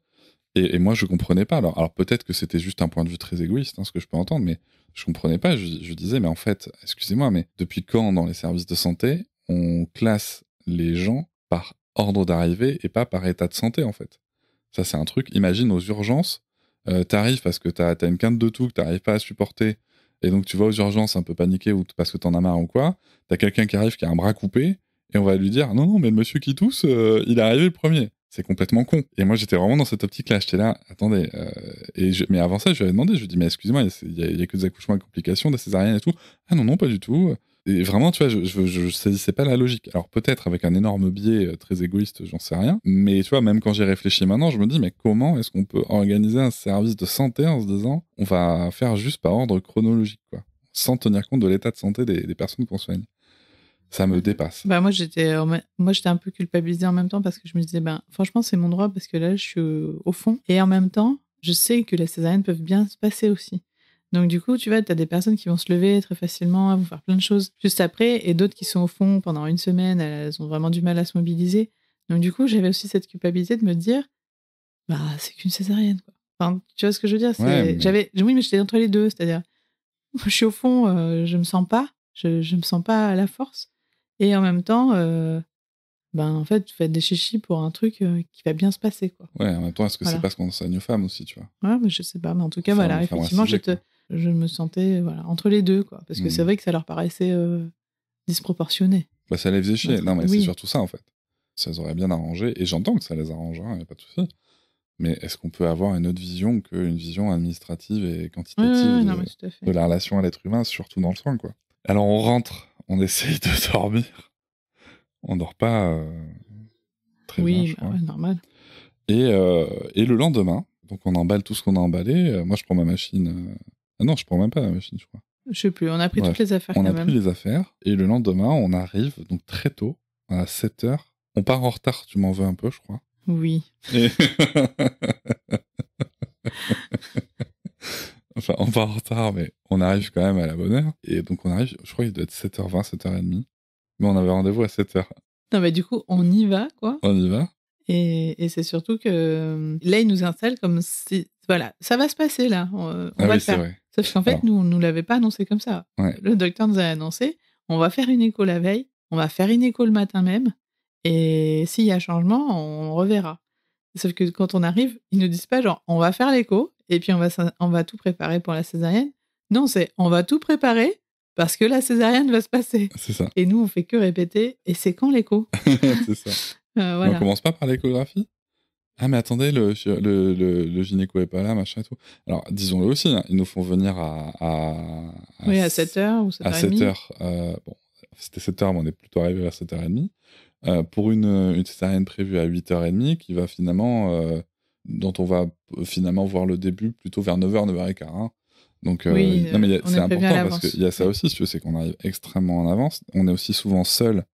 Et moi, je comprenais pas. Alors peut-être que c'était juste un point de vue très égoïste, ce que je peux entendre, mais je comprenais pas. Je disais, mais en fait, excusez-moi, mais depuis quand dans les services de santé, on classe les gens par ordre d'arrivée et pas par état de santé, en fait? Ça, c'est un truc. Imagine aux urgences, t'arrives parce que t'as une quinte de tout que t'arrives pas à supporter, et donc tu vas aux urgences un peu paniqué ou parce que t'en as marre ou quoi. T'as quelqu'un qui arrive qui a un bras coupé, et on va lui dire, non, mais le monsieur qui tousse, il est arrivé le premier. C'est complètement con. Et moi, j'étais vraiment dans cette optique-là. J'étais là, attendez. Mais avant ça, je lui avais demandé, je lui ai dit, mais excusez-moi, il y a que des accouchements à complications, des césariennes et tout. Ah non, pas du tout. Et vraiment, tu vois, je saisissais pas la logique. Alors peut-être avec un énorme biais très égoïste, j'en sais rien. Mais tu vois, même quand j'y réfléchis maintenant, je me dis, mais comment est-ce qu'on peut organiser un service de santé en se disant, on va faire juste par ordre chronologique, quoi, sans tenir compte de l'état de santé des personnes qu'on soigne? Ça me dépasse. Bah moi j'étais un peu culpabilisée en même temps parce que je me disais franchement c'est mon droit parce que là je suis au fond et en même temps je sais que les césariennes peuvent bien se passer aussi. Donc du coup tu vois t'as des personnes qui vont se lever très facilement, elles vont faire plein de choses juste après et d'autres qui sont au fond pendant une semaine, elles ont vraiment du mal à se mobiliser. Donc du coup j'avais aussi cette culpabilité de me dire c'est qu'une césarienne quoi. Enfin, tu vois ce que je veux dire, Ouais, mais... oui mais j'étais entre les deux, c'est-à-dire je suis au fond, je me sens pas, je me sens pas à la force. Et en même temps, en fait, tu fais des chichis pour un truc qui va bien se passer, quoi. Ouais, en même temps, est-ce que c'est Voilà. pas ce qu'on enseigne aux femmes aussi, tu vois? Ouais, mais je sais pas. Mais en tout cas, Enfin, voilà, aux femmes effectivement, racisées, quoi. je me sentais entre les deux, quoi. Parce que c'est vrai que ça leur paraissait disproportionné. Bah, ça les faisait chier. Non, mais c'est Oui. surtout ça, en fait. Ça les aurait bien arrangé, et j'entends que ça les arrange, y a pas de souci. Mais est-ce qu'on peut avoir une autre vision qu'une vision administrative et quantitative Non, mais tout à fait. de la relation à l'être humain, surtout dans le soin, quoi? Alors, on rentre, on essaye de dormir. On dort pas très bien, je crois. Ouais, normal. Et le lendemain, donc on emballe tout ce qu'on a emballé. Moi, je prends ma machine. Ah non, je prends même pas la machine, je crois. Je sais plus, on a pris Bref, toutes les affaires on quand a même. pris les affaires. Et le lendemain, on arrive donc très tôt, à 7h. On part en retard, tu m'en veux un peu, je crois. Oui. Et... enfin, on part en retard, mais on arrive quand même à la bonne heure. Et donc on arrive, je crois qu'il doit être 7h20, 7h30. Mais on avait rendez-vous à 7h. Non, mais du coup, on y va, quoi. On y va. Et c'est surtout que là, il nous installe comme si... Voilà, ça va se passer, là. On va le faire. Vrai. Sauf qu'en fait, Alors, nous, on ne nous l'avait pas annoncé comme ça. Ouais. Le docteur nous a annoncé, on va faire une écho la veille, on va faire une écho le matin même, et s'il y a changement, on reverra. Sauf que quand on arrive, ils ne disent pas genre, on va faire l'écho, et puis on va tout préparer pour la césarienne. Non, c'est, on va tout préparer parce que la césarienne va se passer. C'est ça. Et nous, on fait que répéter, et c'est quand l'écho? C'est ça. Voilà. On commence pas par l'échographie? Ah, mais attendez, le gynéco est pas là, machin et tout. Alors, disons-le aussi, hein, ils nous font venir à 7h ou 7h30. À 7h. Bon, c'était 7h, mais on est plutôt arrivé vers 7h30. Pour une césarienne prévue à 8h30, qui va finalement, dont on va finalement voir le début plutôt vers 9h, 9h15. Hein. Donc, non, mais c'est important parce qu'il y a ça aussi, si tu veux, c'est qu'on arrive extrêmement en avance. On est aussi souvent seul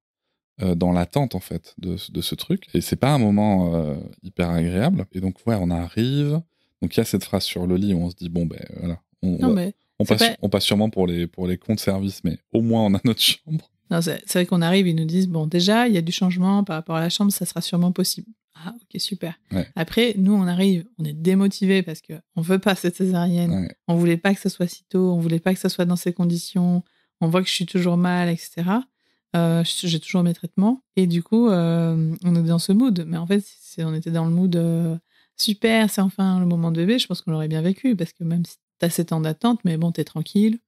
dans l'attente en fait de ce truc et c'est pas un moment hyper agréable et donc ouais on arrive donc il y a cette phrase sur le lit où on se dit bon ben voilà on passe sûrement pour les cons de service mais au moins on a notre chambre. Non, c'est vrai qu'on arrive, ils nous disent bon déjà il y a du changement par rapport à la chambre, ça sera sûrement possible. Ah ok super. Ouais. Après nous on arrive, on est démotivés parce que on veut pas cette césarienne, ouais. On voulait pas que ça soit si tôt, on voulait pas que ça soit dans ces conditions, on voit que je suis toujours mal etc. J'ai toujours mes traitements et du coup on est dans ce mood mais en fait si on était dans le mood super c'est enfin le moment de bébé je pense qu'on l'aurait bien vécu parce que même si t'as 7 ans d'attente mais bon t'es tranquille,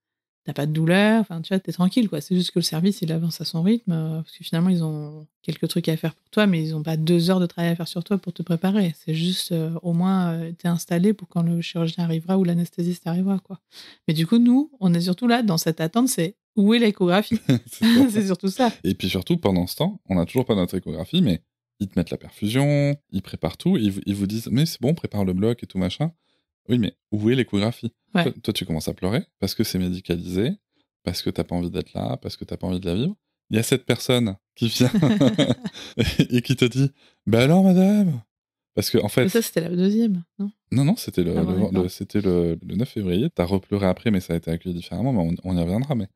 t'as pas de douleur, enfin tu vois t'es tranquille quoi, c'est juste que le service il avance à son rythme parce que finalement ils ont quelques trucs à faire pour toi mais ils ont pas 2 heures de travail à faire sur toi pour te préparer, c'est juste au moins t'es installé pour quand le chirurgien arrivera ou l'anesthésiste arrivera quoi. Mais du coup nous on est surtout là dans cette attente, c'est où est l'échographie? C'est surtout ça. Et puis surtout, pendant ce temps, on n'a toujours pas notre échographie, mais ils te mettent la perfusion, ils préparent tout, ils vous disent « Mais c'est bon, prépare le bloc et tout machin. » Oui, mais où est l'échographie? Ouais. Toi, tu commences à pleurer parce que c'est médicalisé, parce que t'as pas envie d'être là, parce que t'as pas envie de la vivre. Il y a cette personne qui vient et qui te dit « Bah alors, madame ?» Parce que, en fait... Mais ça, c'était la deuxième, non? Non, c'était c'était le 9 février. T'as repleuré après, mais ça a été accueilli différemment, mais on y reviendra, mais...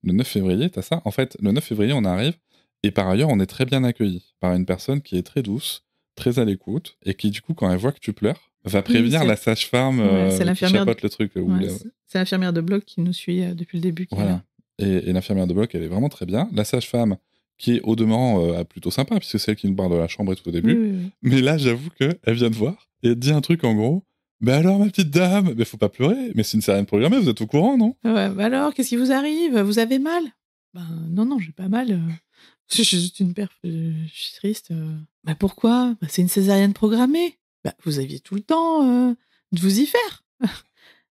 Le 9 février, t'as ça. En fait, le 9 février, on arrive, et par ailleurs, on est très bien accueilli par une personne qui est très douce, très à l'écoute, et qui, du coup, quand elle voit que tu pleures, va prévenir la sage-femme qui chapeaute le truc. C'est l'infirmière de bloc qui nous suit depuis le début. Voilà. Et l'infirmière de bloc, elle est vraiment très bien. La sage-femme, qui est au demeurant plutôt sympa, puisque c'est elle qui nous parle de la chambre et tout au début. Oui. Mais là, j'avoue qu'elle vient de voir, et elle dit un truc en gros... Ben alors, ma petite dame, mais faut pas pleurer, mais c'est une césarienne programmée, vous êtes au courant, non? Ouais, bah alors, qu'est-ce qui vous arrive? Vous avez mal? Ben non, j'ai pas mal. Je suis juste une perf, je suis triste. Bah pourquoi? Bah, c'est une césarienne programmée. Bah vous aviez tout le temps de vous y faire.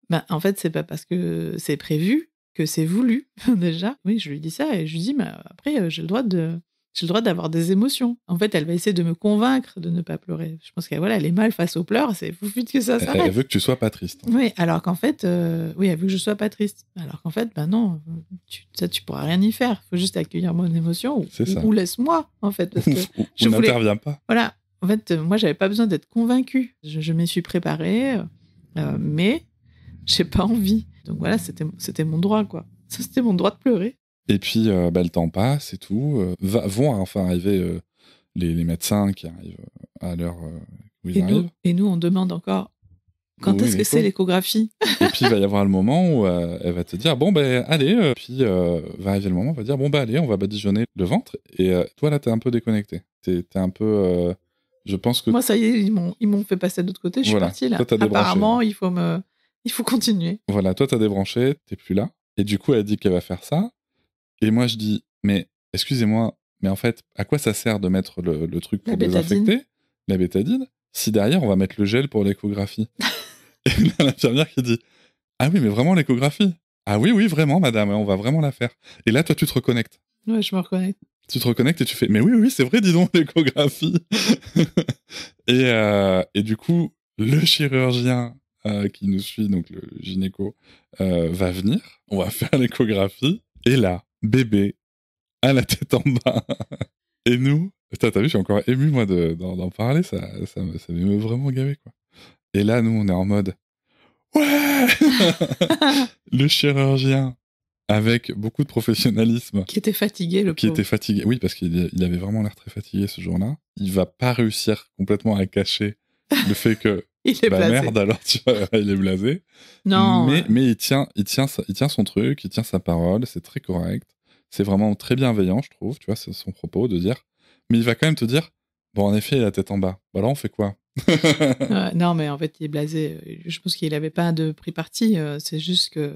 Bah en fait, c'est pas parce que c'est prévu que c'est voulu, déjà. Oui, je lui dis ça et je lui dis, mais après, j'ai le droit de j'ai le droit d'avoir des émotions. En fait, elle va essayer de me convaincre de ne pas pleurer. Je pense qu'elle elle est mal face aux pleurs, c'est fou que ça s'arrête. Elle veut que tu sois pas triste. Oui, alors qu'en fait, oui, elle veut que je sois pas triste. Alors qu'en fait, non, tu pourras rien y faire. Il faut juste accueillir mon émotion ou laisse-moi, en fait. Parce que ou n'interviens pas. Voilà. En fait, moi, j'avais pas besoin d'être convaincue. Je m'y suis préparée, mais j'ai pas envie. Donc voilà, c'était mon droit, quoi. Ça, c'était mon droit de pleurer. Et puis, le temps passe et tout. Vont enfin arriver les médecins qui arrivent à l'heure où ils arrivent. Et nous, on demande encore quand est-ce que c'est l'échographie. Et puis, il va y avoir le moment où elle va te dire, allez. Puis, va arriver le moment où elle va dire, allez, on va badigeonner le ventre. Et toi, là, t'es un peu déconnecté. T'es un peu... je pense que... Moi, ça y est, ils m'ont fait passer de l'autre côté. Je suis partie, là. Toi, apparemment, il faut continuer. Voilà, toi, t'as débranché, t'es plus là. Et du coup, elle dit qu'elle va faire ça. Et moi, je dis, mais excusez-moi, mais en fait, à quoi ça sert de mettre le truc pour désinfecter, la bétadine, si derrière, on va mettre le gel pour l'échographie? Et là, l'infirmière qui dit, ah oui, mais vraiment l'échographie? Ah oui, vraiment, madame, on va vraiment la faire. Et là, toi, tu te reconnectes. Ouais, je me reconnecte. Tu te reconnectes et tu fais, mais oui, c'est vrai, dis donc, l'échographie. Et du coup, le chirurgien qui nous suit, donc le gynéco, va venir, on va faire l'échographie, et là, bébé à la tête en bas. Et nous, t'as vu, je suis encore ému, moi, d'en parler, ça m'émeut vraiment gavé, quoi. Et là, nous, on est en mode, ouais. Le chirurgien, avec beaucoup de professionnalisme. Qui était fatigué, le pauvre. Qui était fatigué, oui, parce qu'il avait vraiment l'air très fatigué ce jour-là. Il va pas réussir complètement à cacher le fait que... il est blasé. Merde, alors tu vois, il est blasé. Non. Mais il tient son truc, il tient sa parole, c'est très correct. C'est vraiment très bienveillant, je trouve, tu vois, c'est son propos de dire. Mais il va quand même te dire, bon, en effet, il a la tête en bas. Bah là, on fait quoi? Non, mais en fait, il est blasé. Je pense qu'il n'avait pas de pris parti. C'est juste que,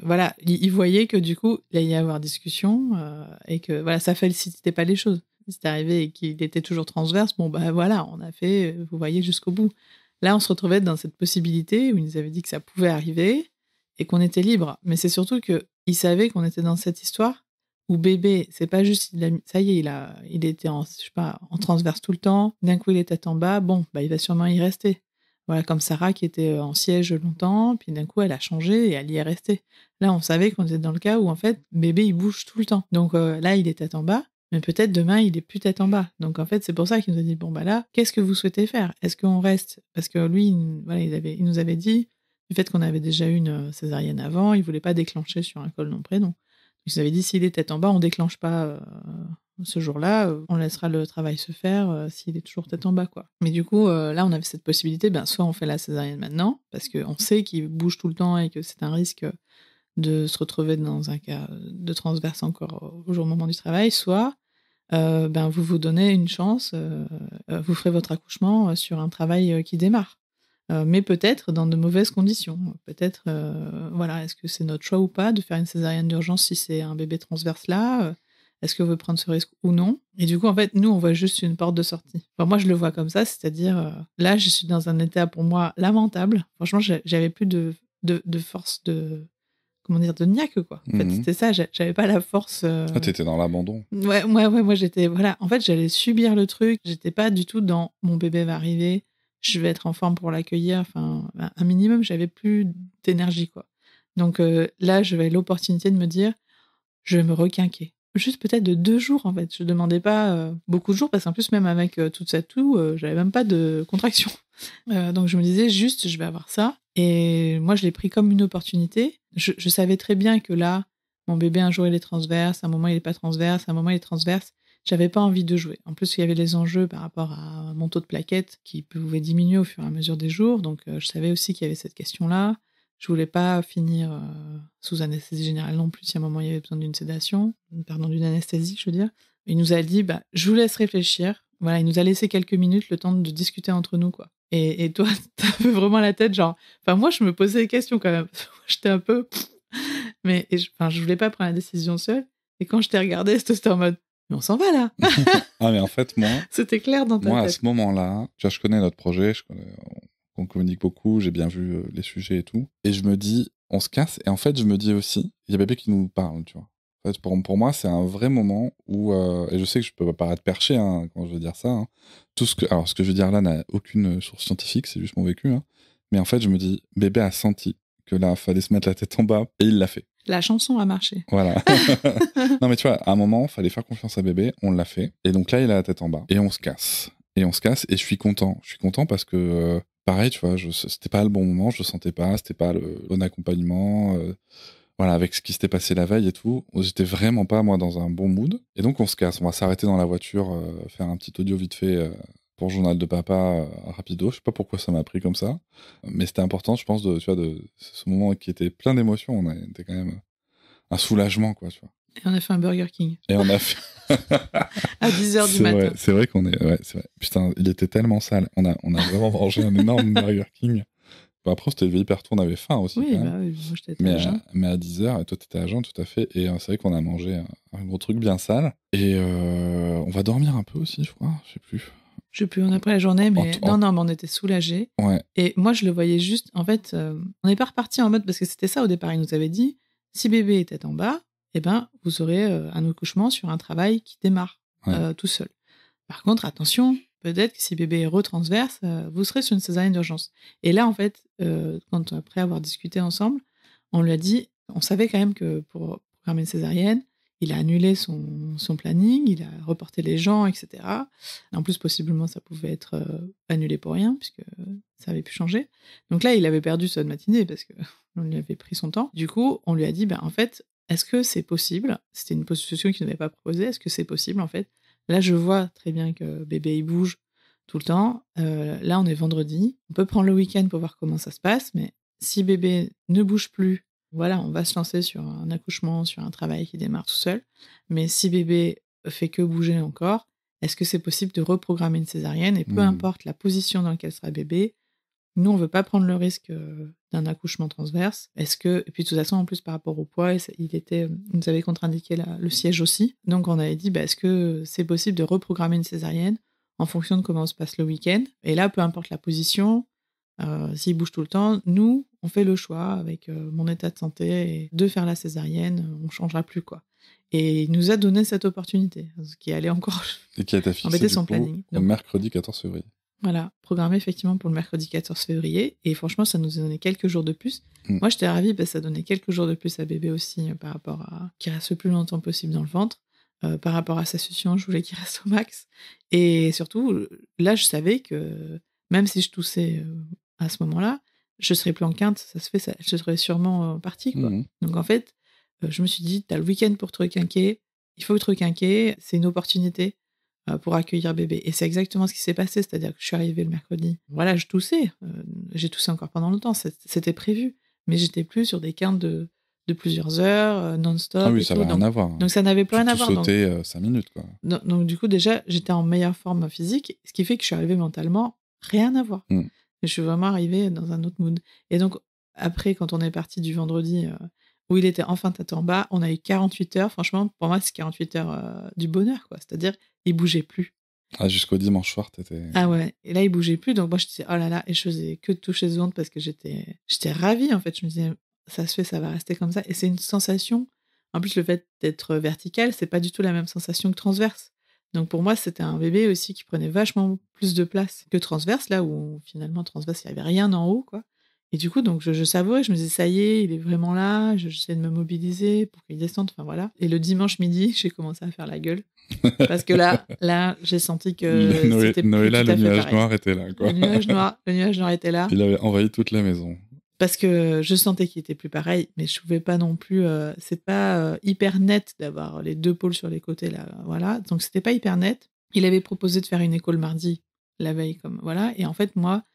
voilà, il voyait que du coup, il allait y avoir discussion et que voilà, ça facilitait pas les choses. C'est arrivé et qu'il était toujours transverse. Bon, bah voilà, on a fait, vous voyez, jusqu'au bout. Là, on se retrouvait dans cette possibilité où il nous avait dit que ça pouvait arriver et qu'on était libre. Mais c'est surtout qu'il savait qu'on était dans cette histoire où bébé, c'est pas juste, ça y est, il était en transverse tout le temps. D'un coup, il est tête en bas. Bon, bah, il va sûrement y rester. Voilà, comme Sarah qui était en siège longtemps, puis d'un coup, elle a changé et elle y est restée. Là, on savait qu'on était dans le cas où, en fait, bébé, il bouge tout le temps. Donc là, il est tête en bas. Mais peut-être demain, il est plus tête en bas. Donc en fait, c'est pour ça qu'il nous a dit, bon, bah là, qu'est-ce que vous souhaitez faire? Est-ce qu'on reste? Parce que lui, voilà, il nous avait dit, du fait qu'on avait déjà eu une césarienne avant, il voulait pas déclencher sur un col non prénom. Il nous avait dit, s'il est tête en bas, on déclenche pas ce jour-là, on laissera le travail se faire s'il est toujours tête en bas, quoi. Mais du coup, là, on avait cette possibilité, soit on fait la césarienne maintenant, parce qu'on sait qu'il bouge tout le temps et que c'est un risque de se retrouver dans un cas de transverse encore au moment du travail, soit vous donnez une chance, vous ferez votre accouchement sur un travail qui démarre. Mais peut-être dans de mauvaises conditions. Peut-être, voilà, est-ce que c'est notre choix ou pas de faire une césarienne d'urgence si c'est un bébé transverse là? Est-ce qu'on veut prendre ce risque ou non? Et du coup, en fait, nous, on voit juste une porte de sortie. Enfin, moi, je le vois comme ça, c'est-à-dire, là, je suis dans un état pour moi lamentable. Franchement, j'avais plus de force de niaque, quoi. En fait, c'était ça, j'avais pas la force. Ah, t'étais dans l'abandon. Ouais, moi, j'étais, voilà. En fait, j'allais subir le truc. J'étais pas du tout dans mon bébé va arriver, je vais être en forme pour l'accueillir. Enfin, un minimum, j'avais plus d'énergie, quoi. Donc là, j'avais l'opportunité de me dire, je vais me requinquer. Juste peut-être de 2 jours, en fait. Je demandais pas beaucoup de jours, parce qu'en plus, même avec toute cette toux, j'avais même pas de contraction. Donc je me disais juste, je vais avoir ça. Et moi, je l'ai pris comme une opportunité. Je savais très bien que là, mon bébé, un jour, il est transverse, un moment, il est pas transverse, un moment, il est transverse. J'avais pas envie de jouer. En plus, il y avait les enjeux par rapport à mon taux de plaquettes qui pouvait diminuer au fur et à mesure des jours. Donc, je savais aussi qu'il y avait cette question-là. Je voulais pas finir sous anesthésie générale non plus si à un moment il y avait besoin d'une sédation, d'une anesthésie, je veux dire. Il nous a dit, je vous laisse réfléchir. Voilà, il nous a laissé quelques minutes le temps de discuter entre nous, quoi. Et toi, t'avais vraiment la tête genre... Enfin, moi, je me posais des questions quand même. J'étais un peu... Mais je voulais pas prendre la décision seule. Et quand je t'ai regardé, c'était en mode... Mais on s'en va, là. Ah, mais en fait, moi... C'était clair dans ta tête. Moi, à ce moment-là, tu vois, je connais notre projet, on communique beaucoup, j'ai bien vu les sujets et tout. Et je me dis, on se casse. Et en fait, je me dis aussi, il y a bébé qui nous parle, tu vois. En fait, pour moi, c'est un vrai moment où, et je sais que je peux pas paraître perché hein, quand je veux dire ça, hein. Alors, ce que je veux dire là n'a aucune source scientifique, c'est juste mon vécu, hein. Mais en fait, je me dis, bébé a senti que là, fallait se mettre la tête en bas, et il l'a fait. La chanson a marché. Voilà. Non, mais tu vois, à un moment, fallait faire confiance à bébé, on l'a fait. Et donc là, il a la tête en bas. Et on se casse. Et je suis content. Je suis content parce que, pareil, tu vois, c'était pas le bon moment, je le sentais pas, c'était pas le bon accompagnement. Voilà, avec ce qui s'était passé la veille et tout, j'étais vraiment pas, moi, dans un bon mood. Et donc, on se casse. On va s'arrêter dans la voiture, faire un petit audio vite fait pour Journal de Papa, rapido. Je sais pas pourquoi ça m'a pris comme ça. Mais c'était important, je pense, tu vois, de ce moment qui était plein d'émotions. On était quand même un soulagement, quoi, tu vois. Et on a fait un Burger King. Et on a fait. À 10h du matin. Ouais, c'est vrai qu'on est. Ouais, c'est vrai. Putain, il était tellement sale. On a vraiment mangé un énorme Burger King. Bon, après, c'était hyper tôt, on avait faim aussi. Oui, quand même. bah oui, moi j'étais à Jeun. Mais à 10h, et toi t'étais à Jeun, tout à fait. Et c'est vrai qu'on a mangé un gros truc bien sale. Et on va dormir un peu aussi, je crois. Je sais plus. Je sais plus, on a pris la journée, mais non, mais on était soulagés. Ouais. Et moi, je le voyais juste. En fait, on n'est pas reparti en mode. Parce que c'était ça au départ. Il nous avait dit si bébé était en bas, eh ben, vous aurez un accouchement sur un travail qui démarre tout seul. Par contre, attention, peut-être que si bébé est retransverse, vous serez sur une césarienne d'urgence. Et là, en fait, après avoir discuté ensemble, on lui a dit on savait quand même que pour programmer une césarienne, il a annulé son planning, il a reporté les gens, etc. En plus, possiblement, ça pouvait être annulé pour rien, puisque ça avait pu changer. Donc là, il avait perdu sa matinée, parce qu'on lui avait pris son temps. Du coup, on lui a dit, en fait, est-ce que c'est possible ? C'était une position qu'il n'avait pas proposée. Est-ce que c'est possible, en fait ? Là, je vois très bien que bébé, il bouge tout le temps. Là, on est vendredi. On peut prendre le week-end pour voir comment ça se passe, mais si bébé ne bouge plus, voilà, on va se lancer sur un accouchement, sur un travail qui démarre tout seul. Mais si bébé fait que bouger encore, est-ce que c'est possible de reprogrammer une césarienne ? Et peu importe la position dans laquelle sera bébé, nous, on veut pas prendre le risque d'un accouchement transverse. Et puis de toute façon, en plus, par rapport au poids, il nous avait contre-indiqué le siège aussi. Donc, on avait dit, est-ce que c'est possible de reprogrammer une césarienne en fonction de comment se passe le week-end ? Et là, peu importe la position, s'il bouge tout le temps, nous, on fait le choix avec mon état de santé de faire la césarienne, on changera plus, quoi. Et il nous a donné cette opportunité, ce qui allait encore et qui a été fixé, embêter son planning. Donc, mercredi 14 février. Voilà, programmé effectivement pour le mercredi 14 février. Et franchement, ça nous a donné quelques jours de plus. Moi, j'étais ravie parce que ça donnait quelques jours de plus à bébé aussi par rapport à qu'il reste le plus longtemps possible dans le ventre. Par rapport à sa succion, je voulais qu'il reste au max. Et surtout, là, je savais que même si je toussais à ce moment-là, je serais plus en quinte, je serais sûrement partie, quoi. Donc en fait, je me suis dit, t'as le week-end pour te requinquer, il faut te requinquer, c'est une opportunité pour accueillir bébé. Et c'est exactement ce qui s'est passé, c'est-à-dire que je suis arrivée le mercredi. Voilà, je toussais. J'ai toussé encore pendant longtemps, c'était prévu. Mais j'étais plus sur des quintes de plusieurs heures, non-stop. Ah oui, ça n'avait rien à voir. Donc ça n'avait plus rien à voir. Tu sautais 5 minutes, quoi. Donc du coup, déjà, j'étais en meilleure forme physique, ce qui fait que je suis arrivée mentalement, rien à voir. Je suis vraiment arrivée dans un autre mood. Et donc, après, quand on est parti du vendredi... où il était enfin tête en bas, on a eu 48 heures. Franchement, pour moi, c'est 48 heures du bonheur, quoi. C'est-à-dire, il bougeait plus. Ah, jusqu'au dimanche soir, t'étais... Ah ouais. Et là, il bougeait plus. Donc moi, je disais, oh là là. Et je faisais que de toucher ce ventre parce que j'étais ravie, en fait. Je me disais, ça se fait, ça va rester comme ça. Et c'est une sensation. En plus, le fait d'être vertical, c'est pas du tout la même sensation que transverse. Donc pour moi, c'était un bébé aussi qui prenait vachement plus de place que transverse, là où finalement, transverse, il n'y avait rien en haut, quoi. Et du coup, donc, je savourais, je me disais, ça y est, il est vraiment là, j'essaie de me mobiliser pour qu'il descende, enfin voilà. Et le dimanche midi, j'ai commencé à faire la gueule. Parce que là, j'ai senti que c'était plus Noëlla, tout à fait le nuage pareil. noir était là, quoi. Le nuage noir était là. Il avait envahi toute la maison. Parce que je sentais qu'il était plus pareil, mais je pouvais pas non plus... c'est pas hyper net d'avoir les deux pôles sur les côtés, là, voilà. Donc, c'était pas hyper net. Il avait proposé de faire une écho le mardi, la veille, comme voilà. Et en fait, moi...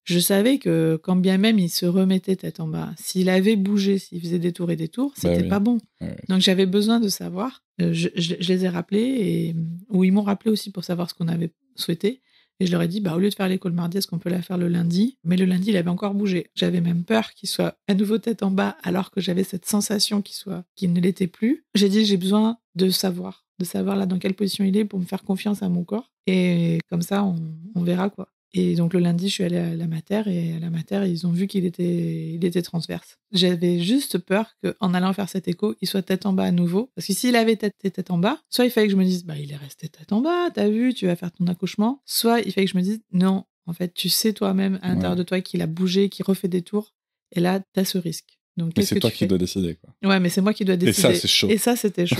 Je savais que quand bien même il se remettait tête en bas, s'il avait bougé, s'il faisait des tours et des tours, c'était pas bon. Ouais. Donc j'avais besoin de savoir. Je les ai rappelés, ou ils m'ont rappelé aussi pour savoir ce qu'on avait souhaité. Et je leur ai dit, au lieu de faire l'écho le mardi, est-ce qu'on peut la faire le lundi ? Mais le lundi, il avait encore bougé. J'avais même peur qu'il soit à nouveau tête en bas, alors que j'avais cette sensation qu'il ne l'était plus. J'ai dit, j'ai besoin de savoir là dans quelle position il est pour me faire confiance à mon corps. Et comme ça, on verra, quoi. Et donc le lundi, je suis allée à la mater et à la mater, ils ont vu qu'il était transverse. J'avais juste peur qu'en allant faire cet écho, il soit tête en bas à nouveau. Parce que s'il avait tête en bas, soit il fallait que je me dise, bah il est resté tête en bas, t'as vu, tu vas faire ton accouchement. Soit il fallait que je me dise, non, en fait, tu sais toi-même à l'intérieur de toi qu'il a bougé, qu'il refait des tours. Et là, t'as ce risque. Donc, Mais c'est toi qui dois décider, quoi. Ouais, mais c'est moi qui dois décider. Et ça, c'est chaud. Et ça, c'était chaud.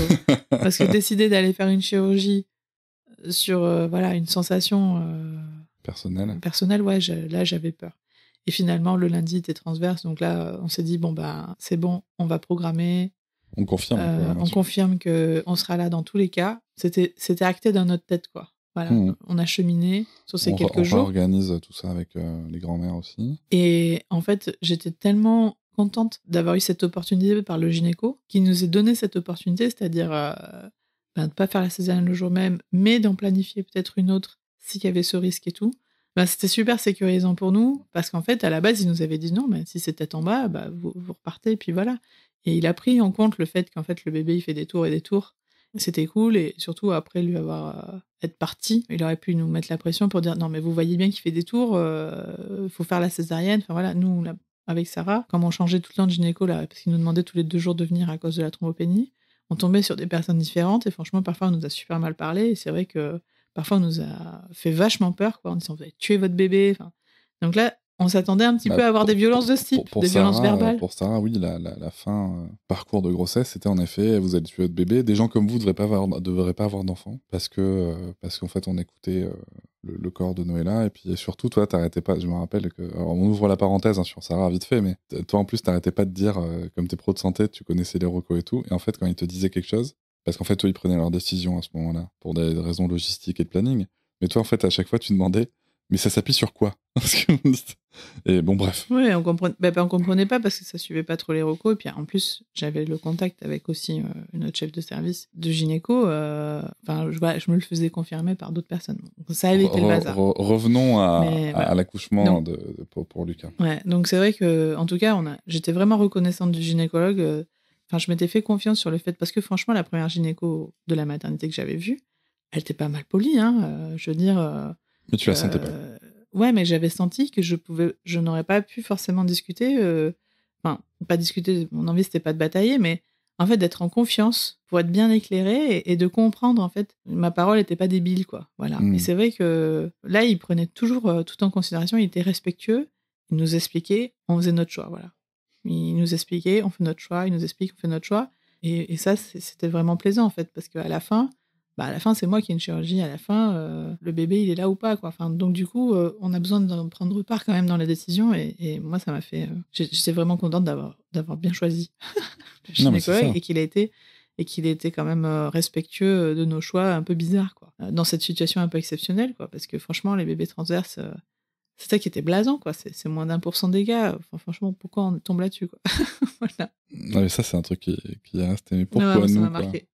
Parce que décider d'aller faire une chirurgie sur une sensation personnelle, ouais, là, j'avais peur. Et finalement, le lundi était transverse. Donc là, on s'est dit, bon, bah, c'est bon, on va programmer. On confirme. On confirme qu'on sera là dans tous les cas. C'était acté dans notre tête, quoi. Voilà, on a cheminé sur ces quelques jours. On organise tout ça avec les grands-mères aussi. Et en fait, j'étais tellement contente d'avoir eu cette opportunité par le gynéco, qui nous ait donné cette opportunité, c'est-à-dire de ne pas faire la césarienne le jour même, mais d'en planifier peut-être une autre s'il y avait ce risque et tout. C'était super sécurisant pour nous, parce qu'en fait, à la base, il nous avait dit non, mais si c'est tête en bas, vous repartez, et puis voilà. Et il a pris en compte le fait qu'en fait, le bébé, il fait des tours et des tours. C'était cool, et surtout, après lui avoir être parti, il aurait pu nous mettre la pression pour dire non, mais vous voyez bien qu'il fait des tours, faut faire la césarienne. Enfin voilà, nous, avec Sarah, comme on changeait tout le temps de gynéco, là, parce qu'il nous demandait tous les 2 jours de venir à cause de la thrombopénie, on tombait sur des personnes différentes, et franchement, parfois, on nous a super mal parlé, et c'est vrai que parfois, on nous a fait vachement peur, quoi, en disant vous allez tuer votre bébé. Enfin, donc là, on s'attendait un petit peu à avoir des violences de ce type, des violences verbales. Pour Sarah, oui, la fin parcours de grossesse, c'était en effet, vous allez tuer votre bébé. Des gens comme vous ne devraient pas avoir d'enfants, parce qu'en fait, on écoutait le corps de Noëlla, et puis surtout, toi, t'arrêtais pas. Je me rappelle que, alors, on ouvre la parenthèse sur Sarah vite fait, mais toi, en plus, t'arrêtais pas de dire, comme t'es pro de santé, tu connaissais les recos et tout, et en fait, quand ils te disaient quelque chose, parce qu'en fait, toi, ils prenaient leurs décisions à ce moment-là, pour des raisons logistiques et de planning, mais toi, en fait, à chaque fois, tu demandais, mais ça s'appuie sur quoi? Et bon, bref. Oui, on comprenait pas parce que ça suivait pas trop les recos. Et puis en plus, j'avais le contact avec aussi une autre chef de service de gynéco. Je me le faisais confirmer par d'autres personnes. Ça avait été le bazar. Revenons à l'accouchement pour Lucas. Ouais, donc c'est vrai que, en tout cas, j'étais vraiment reconnaissante du gynécologue. Je m'étais fait confiance sur le fait, parce que franchement, la première gynéco de la maternité que j'avais vue, elle était pas mal polie, hein. Je veux dire. Mais tu la sentais pas. Ouais, mais j'avais senti que je n'aurais pas pu forcément discuter. Pas discuter, mon envie, c'était pas de batailler, mais en fait, d'être en confiance pour être bien éclairé et de comprendre, en fait, ma parole n'était pas débile, quoi. Voilà. Et c'est vrai que là, il prenait toujours tout en considération, il était respectueux, il nous expliquait, on faisait notre choix, voilà. Il nous expliquait, on fait notre choix, il nous explique, on fait notre choix. Et ça, c'était vraiment plaisant, en fait, parce qu'à la fin, c'est moi qui ai une chirurgie. À la fin, le bébé, il est là ou pas, quoi. Enfin, donc, du coup, on a besoin de prendre part quand même dans la décision. Et moi, ça m'a fait... J'étais vraiment contente d'avoir bien choisi le gynécologue et qu'il ait été quand même respectueux de nos choix un peu bizarres, quoi. Dans cette situation un peu exceptionnelle, quoi. Parce que franchement, les bébés transverses, c'est ça qui était blasant, quoi. C'est moins d'1% des cas. Enfin, franchement, pourquoi on tombe là-dessus, quoi. Voilà. Non, mais ça, c'est un truc qui est resté. Mais pourquoi nous, ça m'a marqué.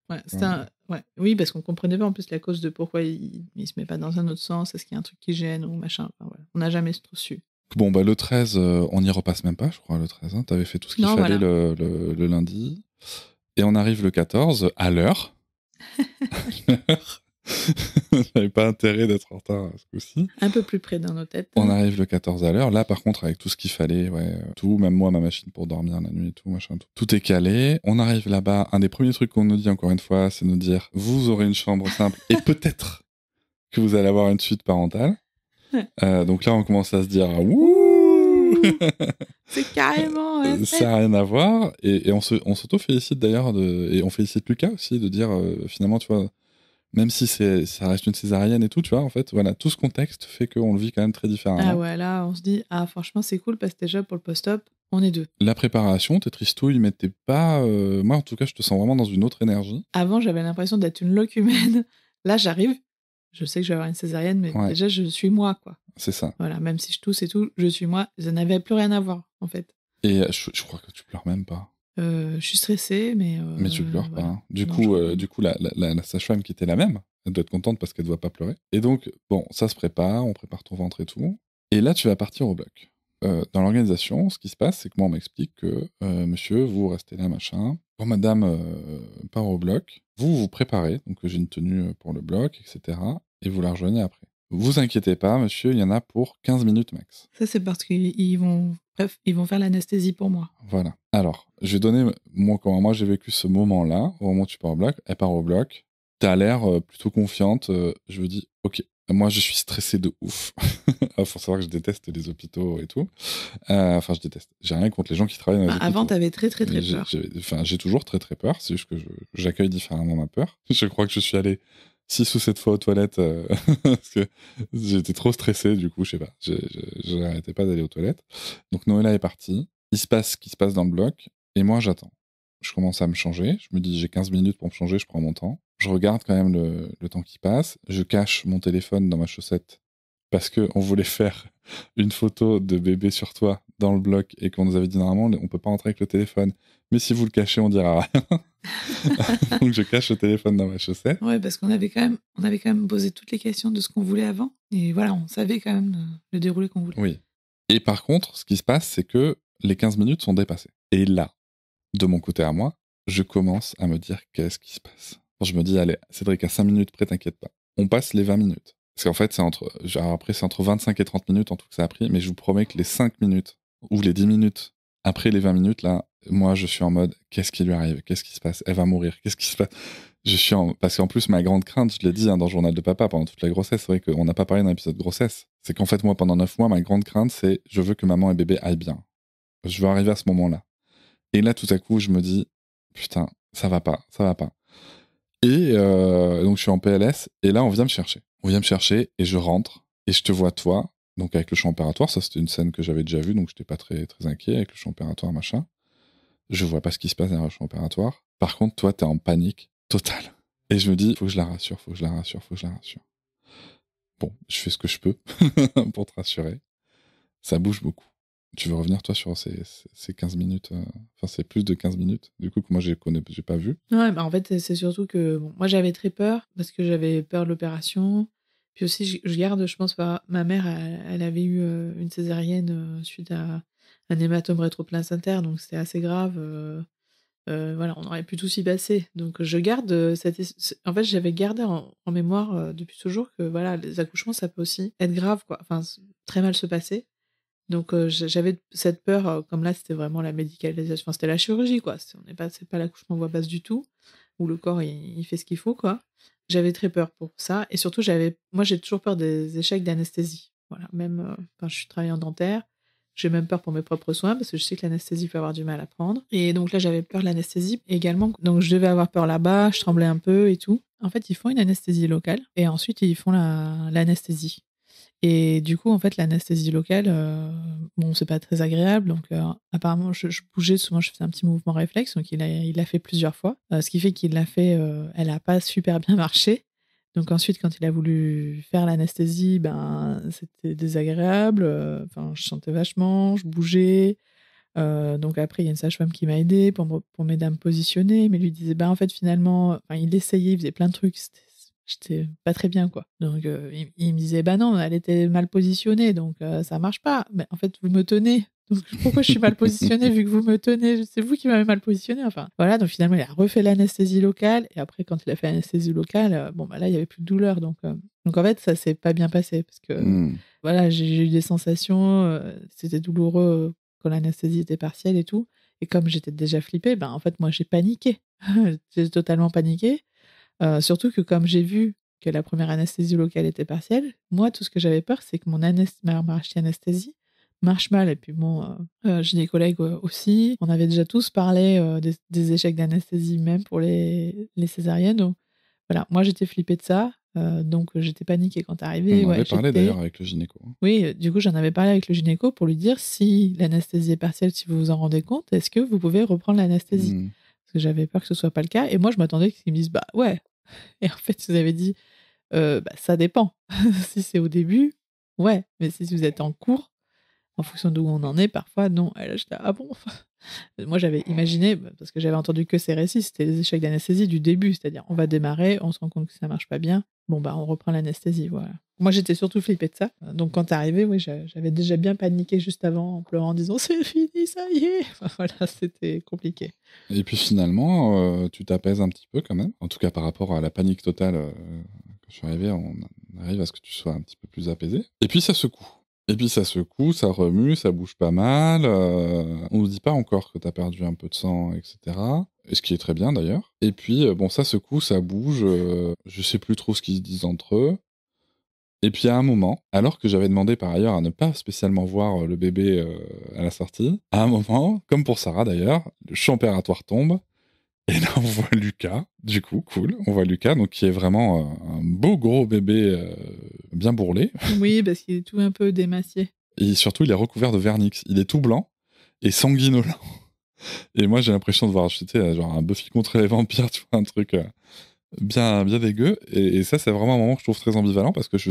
Ouais, oui, parce qu'on comprenait pas en plus la cause de pourquoi il se met pas dans un autre sens. Est-ce qu'il y a un truc qui gêne ou machin. Enfin, voilà. On n'a jamais trop su. Bon, le 13, on n'y repasse même pas, je crois, le 13. Hein. T'avais fait tout ce qu'il fallait le lundi. Et on arrive le 14, à l'heure. J'avais pas intérêt d'être en retard ce coup-ci. Un peu plus près dans nos têtes. On arrive le 14 à l'heure. Là, par contre, avec tout ce qu'il fallait, tout, même moi, ma machine pour dormir la nuit et tout, machin, tout est calé. On arrive là-bas. Un des premiers trucs qu'on nous dit, encore une fois, c'est nous dire, vous aurez une chambre simple et peut-être que vous allez avoir une suite parentale. Donc là, on commence à se dire, wouh! C'est carrément... ça n'a rien à voir. Et on s'auto-félicite d'ailleurs, et on félicite Lucas aussi de dire, finalement, tu vois, même si ça reste une césarienne et tout, tu vois, en fait, voilà, tout ce contexte fait qu'on le vit quand même très différemment. Ah ouais, là, on se dit, franchement, c'est cool parce que déjà, pour le post-op, on est 2. La préparation, t'es tristouille, mais t'es pas... moi, en tout cas, je te sens vraiment dans une autre énergie. Avant, j'avais l'impression d'être une loque humaine. Là, j'arrive, je sais que je vais avoir une césarienne, mais déjà, je suis moi, quoi. C'est ça. Voilà, même si je tousse et tout, je suis moi. Ça n'avait plus rien à voir, en fait. Et je crois que tu pleures même pas. Je suis stressée, mais... mais tu pleures pas. Hein. Du coup, la sage-femme qui était la même, elle doit être contente parce qu'elle ne doit pas pleurer. Et donc, bon, ça se prépare, on prépare ton ventre et tout. Et là, tu vas partir au bloc. Dans l'organisation, ce qui se passe, c'est que moi, on m'explique que, monsieur, vous restez là, machin. Quand madame part au bloc, vous vous préparez. Donc, j'ai une tenue pour le bloc, etc. Et vous la rejoignez après. vous inquiétez pas, monsieur, il y en a pour 15 minutes max. Ça, c'est parce qu'ils vont... Bref, ils vont faire l'anesthésie pour moi. Voilà. Alors, je vais donner comment moi j'ai vécu ce moment-là, au moment où tu pars au bloc. Elle part au bloc. T'as l'air plutôt confiante. Je me dis, ok. Moi, je suis stressé de ouf. Faut savoir que je déteste les hôpitaux et tout. Enfin, je déteste. J'ai rien contre les gens qui travaillent dans les hôpitaux. Avant, t'avais très peur. J'ai toujours très peur. C'est juste que j'accueille différemment ma peur. Je crois que je suis allé 6 ou 7 fois aux toilettes parce que j'étais trop stressé, du coup, je sais pas. Je n'arrêtais pas d'aller aux toilettes. Donc Noëlla est partie. Il se passe ce qui se passe dans le bloc et moi, j'attends. Je commence à me changer. Je me dis, j'ai 15 minutes pour me changer, je prends mon temps. Je regarde quand même le temps qui passe. Je cache mon téléphone dans ma chaussette parce qu'on voulait faire une photo de bébé sur toi dans le bloc et qu'on nous avait dit normalement, on peut pas entrer avec le téléphone. Mais si vous le cachez, on dira rien. Donc je cache le téléphone dans ma chaussette. Ouais, parce qu'on avait quand même posé toutes les questions de ce qu'on voulait avant. Et voilà, on savait quand même le déroulé qu'on voulait. Oui. Et par contre, ce qui se passe, c'est que les 15 minutes sont dépassées. Et là, de mon côté à moi, je commence à me dire qu'est-ce qui se passe. Je me dis, allez, Cédric, à 5 minutes près, t'inquiète pas. On passe les 20 minutes. Parce qu'en fait, c'est entre 25 et 30 minutes en tout que ça a pris, mais je vous promets que les 5 minutes ou les 10 minutes après les 20 minutes, là, moi, je suis en mode, qu'est-ce qui lui arrive? Qu'est-ce qui se passe? Elle va mourir. Qu'est-ce qui se passe? Parce qu'en plus, ma grande crainte, je l'ai dit dans le journal de papa pendant toute la grossesse, c'est vrai qu'on n'a pas parlé dans l'épisode grossesse, c'est qu'en fait, moi, pendant 9 mois, ma grande crainte, c'est je veux que maman et bébé aillent bien. Je veux arriver à ce moment-là. Et là, tout à coup, je me dis, putain, ça va pas. Et donc, je suis en PLS, et là, on vient me chercher. Et je rentre, et je te vois, toi, donc avec le champ opératoire. Ça, c'était une scène que j'avais déjà vue, donc j'étais pas très, très inquiet avec le champ opératoire, machin. Je vois pas ce qui se passe derrière le champ opératoire. Par contre, toi, t'es en panique totale. Et je me dis, faut que je la rassure. Bon, je fais ce que je peux pour te rassurer. Ça bouge beaucoup. Tu veux revenir, toi, sur ces 15 minutes Enfin, c'est plus de 15 minutes, du coup, que moi, j'ai pas vu. Ouais, bah en fait, c'est surtout que moi, j'avais très peur parce que j'avais peur de l'opération. Puis aussi, je garde, je pense, ma mère, elle avait eu une césarienne suite à un hématome rétroplacentaire, donc c'était assez grave. Voilà, on aurait pu tout s'y passer. Donc je garde en fait, j'avais gardé en mémoire depuis toujours que voilà, les accouchements, ça peut aussi être grave, quoi. Enfin, très mal se passer. Donc j'avais cette peur, comme là, c'était vraiment la médicalisation, enfin, c'était la chirurgie, quoi. C'est pas l'accouchement voie basse du tout, où le corps, il fait ce qu'il faut, quoi. J'avais très peur pour ça et surtout, moi, j'ai toujours peur des échecs d'anesthésie. Voilà, même, quand je suis travaillée en dentaire, j'ai même peur pour mes propres soins parce que je sais que l'anesthésie peut avoir du mal à prendre et donc là, j'avais peur de l'anesthésie également. Donc je devais avoir peur là-bas, je tremblais un peu et tout. En fait, ils font une anesthésie locale et ensuite, ils font l'anesthésie. Et du coup, en fait, l'anesthésie locale, bon, c'est pas très agréable. Donc, apparemment, je bougeais souvent, je faisais un petit mouvement réflexe. Donc, il l'a fait plusieurs fois. Ce qui fait qu'il l'a fait, elle a pas super bien marché. Donc, ensuite, quand il a voulu faire l'anesthésie, ben, c'était désagréable. Enfin, je sentais vachement, je bougeais. Donc, après, il y a une sage-femme qui m'a aidée pour m'aider à me positionner. Mais lui disait, ben, en fait, finalement, enfin, il essayait, il faisait plein de trucs. J'étais pas très bien, quoi. Donc, il me disait, bah non, elle était mal positionnée, donc ça marche pas. Mais en fait, vous me tenez. Donc, pourquoi je suis mal positionnée vu que vous me tenez? C'est vous qui m'avez mal positionnée. Enfin, voilà. Donc, finalement, il a refait l'anesthésie locale. Et après, quand il a fait l'anesthésie locale, bon, bah là, il y avait plus de douleur. Donc, en fait, ça s'est pas bien passé parce que, voilà, j'ai eu des sensations. C'était douloureux quand l'anesthésie était partielle et tout. Et comme j'étais déjà flippée, ben, en fait, moi, j'ai paniqué. J'ai totalement paniqué. Surtout que comme j'ai vu que la première anesthésie locale était partielle, moi, tout ce que j'avais peur, c'est que ma anesthésie marche mal. Et puis bon, j'ai des collègues aussi. On avait déjà tous parlé des échecs d'anesthésie, même pour les césariennes. Donc voilà, moi, j'étais flippée de ça. Donc j'étais paniquée quand t'es arrivée. On en avait parlé d'ailleurs avec le gynéco. Oui, du coup, j'en avais parlé avec le gynéco pour lui dire si l'anesthésie est partielle, si vous vous en rendez compte, est-ce que vous pouvez reprendre l'anesthésie? Parce que j'avais peur que ce soit pas le cas. Et moi, je m'attendais qu'ils me disent, bah ouais. Et en fait, vous avez dit, bah, ça dépend. Si c'est au début, ouais. Mais si vous êtes en cours, en fonction d'où on en est, parfois, non. Et là, j'étais, ah bon? Moi, j'avais imaginé, parce que j'avais entendu que ces récits, c'était les échecs d'anesthésie du début. C'est-à-dire, on va démarrer, on se rend compte que ça marche pas bien. Bon, bah, on reprend l'anesthésie, voilà. Moi, j'étais surtout flippée de ça. Donc, quand t'es arrivé, oui, j'avais déjà bien paniqué juste avant, en pleurant, en disant, c'est fini, ça y est. Enfin, voilà, c'était compliqué. Et puis finalement, tu t'apaises un petit peu quand même. En tout cas, par rapport à la panique totale, quand je suis arrivé, On arrive à ce que tu sois un petit peu plus apaisé. Et puis ça secoue. Ça remue, ça bouge pas mal. On nous dit pas encore que t'as perdu un peu de sang, etc. Et ce qui est très bien d'ailleurs. Et puis, ça secoue, ça bouge. Je sais plus trop ce qu'ils se disent entre eux. Et puis à un moment, alors que j'avais demandé par ailleurs à ne pas spécialement voir le bébé à la sortie, à un moment, comme pour Sarah d'ailleurs, le champ opératoire tombe. Et là, on voit Lucas, du coup, cool. On voit Lucas, donc qui est vraiment un beau gros bébé bien bourrelé. Oui, parce qu'il est tout un peu démacié. Et surtout, il est recouvert de vernix. Il est tout blanc et sanguinolent. Et moi, j'ai l'impression de voir, genre un Buffy contre les vampires, tu vois, un truc bien dégueu. Et ça, c'est vraiment un moment que je trouve très ambivalent parce que je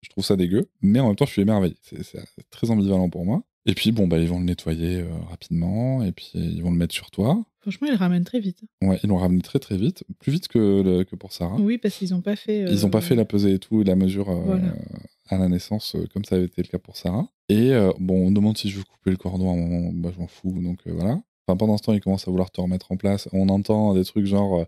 trouve ça dégueu, mais en même temps, je suis émerveillé. C'est très ambivalent pour moi. Et puis, ils vont le nettoyer rapidement et puis ils vont le mettre sur toi. Franchement, ils le ramènent très vite. Ouais, ils l'ont ramené très très vite, plus vite que pour Sarah. Oui, parce qu'ils n'ont pas fait. Ils n'ont pas fait la pesée et tout, et la mesure Voilà. à la naissance, comme ça avait été le cas pour Sarah. Et on demande si je veux couper le cordon à un moment, je m'en fous, donc voilà. Enfin, pendant ce temps, ils commencent à vouloir te remettre en place. On entend des trucs genre,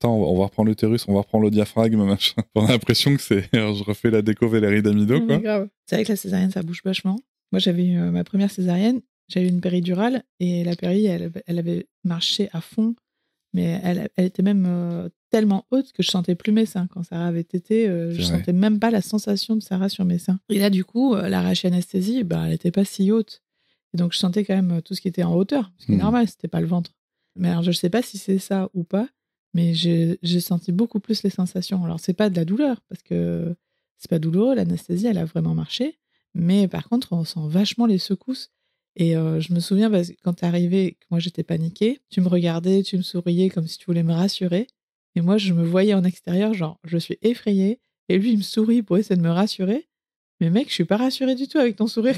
attends, on va reprendre l'utérus, on va reprendre le diaphragme, machin. On a l'impression que c'est, je refais la déco Valérie d'Amido, quoi. Grave. C'est vrai que la césarienne, ça bouge vachement. Moi, j'avais eu ma première césarienne, j'avais eu une péridurale, et la péri, elle avait marché à fond. Mais elle était même tellement haute que je sentais plus mes seins. Quand Sarah avait tété, je sentais même pas la sensation de Sarah sur mes seins. Et là, du coup, la rachianesthésie, elle était pas si haute. Et donc, je sentais quand même tout ce qui était en hauteur. Ce qui est normal, c'était pas le ventre. Mais alors, je sais pas si c'est ça ou pas, mais j'ai senti beaucoup plus les sensations. Alors, c'est pas de la douleur, parce que c'est pas douloureux. L'anesthésie, elle a vraiment marché. Mais par contre, on sent vachement les secousses. Et je me souviens, quand t'es arrivé, que moi j'étais paniquée, tu me regardais, tu me souriais comme si tu voulais me rassurer. Et moi, je me voyais en extérieur, genre, je suis effrayée. Et lui, il me sourit pour essayer de me rassurer. Mais mec, je suis pas rassurée du tout avec ton sourire.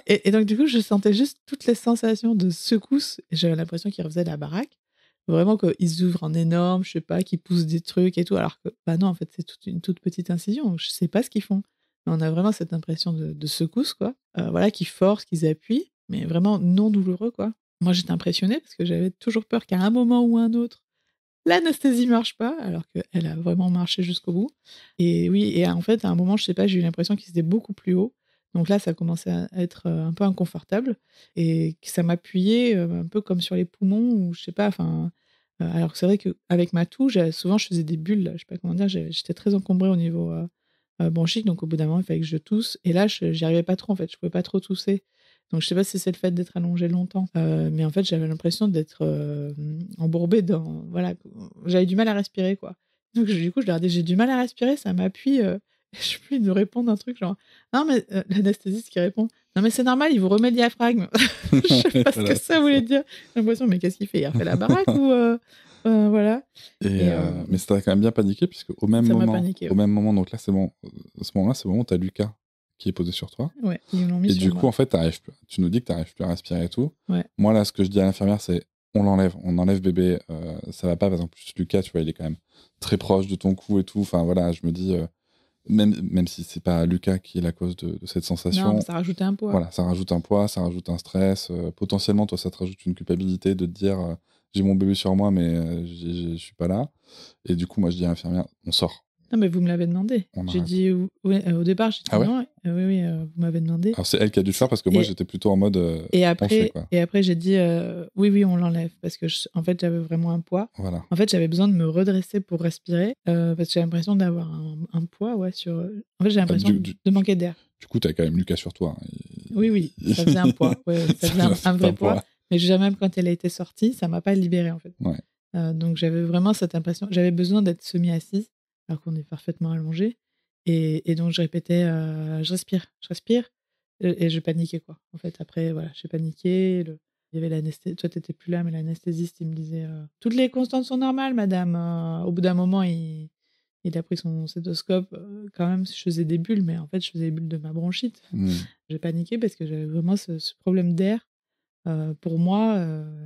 Et donc, du coup, je sentais juste toutes les sensations de secousse. Et j'avais l'impression qu'il refaisait la baraque. Vraiment qu'ils s'ouvrent en énorme, je sais pas, qu'ils poussent des trucs et tout. Alors que, non, en fait, c'est une toute petite incision. Je sais pas ce qu'ils font. Mais on a vraiment cette impression de secousse, quoi. Voilà, qu'ils forcent, qu'ils appuient, mais vraiment non douloureux, quoi. Moi, j'étais impressionnée parce que j'avais toujours peur qu'à un moment ou un autre, l'anesthésie marche pas, alors qu'elle a vraiment marché jusqu'au bout. Et oui, et en fait, à un moment, je sais pas, j'ai eu l'impression qu'ils étaient beaucoup plus haut. Donc là, ça commençait à être un peu inconfortable et que ça m'appuyait un peu comme sur les poumons ou je sais pas, enfin. Alors que c'est vrai qu'avec ma toux, souvent, je faisais des bulles, là, je sais pas comment dire, j'étais très encombrée au niveau bronchique, donc au bout d'un moment, il fallait que je tousse. Et là, j'y arrivais pas trop, en fait, je pouvais pas trop tousser. Donc je sais pas si c'est le fait d'être allongée longtemps, mais en fait, j'avais l'impression d'être embourbée dans. Voilà, j'avais du mal à respirer, quoi. Donc du coup, je leur dis, j'ai du mal à respirer, ça m'appuie. Je sais plus, ils nous répondent un truc genre, non, mais l'anesthésiste qui répond, non, mais c'est normal, il vous remet le diaphragme. Je sais pas ce que ça voulait dire. J'ai l'impression, mais qu'est-ce qu'il fait? Il refait la baraque ou. Voilà. Mais ça t'a quand même bien paniqué, puisque au même moment, donc là, c'est bon. À ce moment-là, c'est le moment où t'as Lucas qui est posé sur toi. Ouais, ils l'ont mis et sur du moi. coup, en fait, tu nous dis que t'arrives plus à respirer et tout. Ouais. Moi, là, ce que je dis à l'infirmière, c'est on enlève bébé, ça va pas. Par exemple, Lucas, tu vois, il est quand même très proche de ton cou et tout. Enfin, voilà, je me dis, même si c'est pas Lucas qui est la cause de cette sensation. Non, ça rajoute un poids. Voilà, ça rajoute un poids, ça rajoute un stress. Potentiellement, toi, ça te rajoute une culpabilité de te dire j'ai mon bébé sur moi, mais je suis pas là. Et du coup, moi, je dis à l'infirmière, on sort. Non, mais vous me l'avez demandé. J'ai dit au départ, j'ai dit non. Oui, vous m'avez demandé. Alors, c'est elle qui a dû le faire parce que moi, j'étais plutôt en mode. Et après, j'ai dit oui, on l'enlève parce que en fait, j'avais vraiment un poids. Voilà. En fait, j'avais besoin de me redresser pour respirer parce que j'ai l'impression d'avoir un poids sur. En fait, j'ai l'impression de manquer d'air. Du coup, t'as quand même Lucas sur toi. Oui, ça faisait un poids. Ouais, ça faisait un vrai poids. Mais même quand elle a été sortie, ça m'a pas libérée en fait. Ouais. Donc j'avais vraiment cette impression. J'avais besoin d'être semi-assise alors qu'on est parfaitement allongé. Et donc je répétais, je respire. Et je paniquais quoi. En fait, après, voilà, j'ai paniqué. Il y avait l'anesthésiste. Toi, t'étais plus là, mais l'anesthésiste, il me disait toutes les constantes sont normales, madame. Au bout d'un moment, il a pris son stéthoscope. Quand même, je faisais des bulles, mais en fait, je faisais des bulles de ma bronchite. J'ai paniqué parce que j'avais vraiment ce problème d'air pour moi.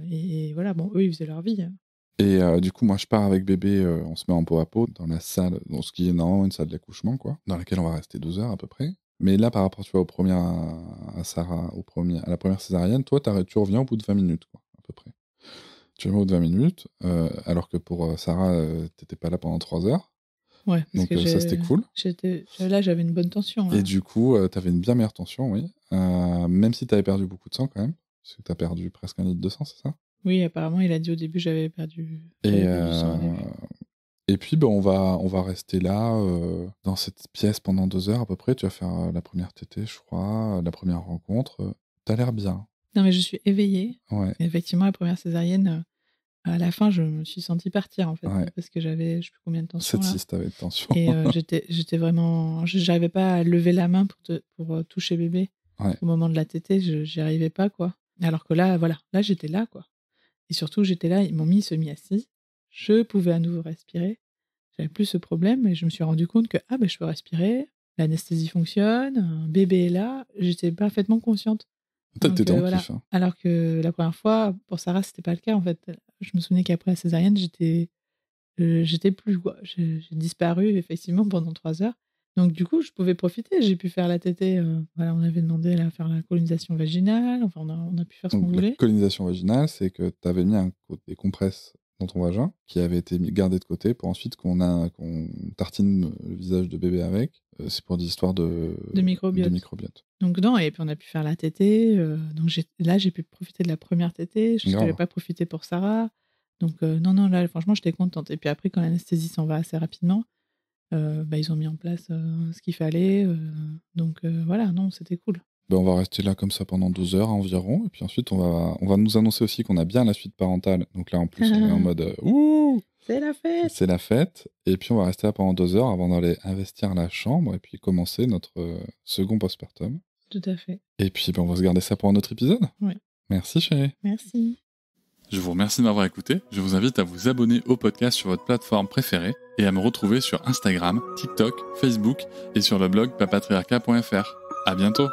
Et voilà, bon, eux, ils faisaient leur vie. Hein. Et du coup, moi, je pars avec bébé, on se met en peau à peau dans la salle, dans ce qui est normalement une salle d'accouchement, quoi, dans laquelle on va rester 2 heures à peu près. Mais là, par rapport, tu vois, à Sarah, à la première césarienne, toi, tu reviens au bout de 20 minutes, quoi, à peu près. Tu reviens au bout de 20 minutes, alors que pour Sarah, t'étais pas là pendant 3 heures. Ouais, parce Donc que ça, c'était cool. Là, j'avais une bonne tension. Là. Et du coup, t'avais une bien meilleure tension, oui. Même si t'avais perdu beaucoup de sang quand même. Parce que t'as perdu presque 1 litre de sang, c'est ça? Oui, apparemment, il a dit au début j'avais perdu Et, du sang au début. et puis, on va rester là, dans cette pièce pendant 2 heures à peu près. Tu vas faire la première tétée, je crois, la première rencontre. T'as l'air bien. Non, mais je suis éveillée. Ouais. Et effectivement, la première césarienne, à la fin, je me suis sentie partir, en fait. Ouais. Parce que j'avais, je sais plus combien de tension. 7-6, t'avais de tension. Et j'étais vraiment... J'arrivais pas à lever la main pour toucher bébé. Ouais. Au moment de la tétée, j'y arrivais pas, quoi. Alors que là, voilà. Là, j'étais là, quoi. Et surtout, j'étais là, ils m'ont mis semi-assis. Je pouvais à nouveau respirer. J'avais plus ce problème et je me suis rendu compte que je peux respirer, l'anesthésie fonctionne, un bébé est là. J'étais parfaitement consciente. T'étais dans le voilà. kiff. Hein. Alors que la première fois, pour Sarah, c'était pas le cas en fait. Je me souvenais qu'après la césarienne, j'étais plus quoi. J'ai disparu effectivement pendant 3 heures. Donc du coup, je pouvais profiter. J'ai pu faire la tétée. Voilà, on avait demandé à faire la colonisation vaginale. Enfin, on a pu faire ce qu'on voulait. La colonisation vaginale, c'est que t'avais mis des compresses dans ton vagin qui avaient été gardées de côté pour ensuite qu'on tartine le visage de bébé avec. C'est pour des histoires de microbiote. Donc non, et puis on a pu faire la tétée. Donc là, j'ai pu profiter de la première tétée. Je n'avais pas profité pour Sarah. Donc non, là, franchement, j'étais contente. Et puis après, quand l'anesthésie s'en va assez rapidement, ils ont mis en place ce qu'il fallait. Donc voilà, non, c'était cool. On va rester là comme ça pendant 2 heures environ. Et puis ensuite, on va nous annoncer aussi qu'on a bien la suite parentale. Donc là, en plus, on est en mode ouh, c'est la fête. C'est la fête. Et puis on va rester là pendant 2 heures avant d'aller investir la chambre et puis commencer notre second postpartum. Tout à fait. Et puis on va se garder ça pour un autre épisode. Oui. Merci chérie. Merci. Je vous remercie de m'avoir écouté. Je vous invite à vous abonner au podcast sur votre plateforme préférée et à me retrouver sur Instagram, TikTok, Facebook et sur le blog papatriarca.fr. À bientôt.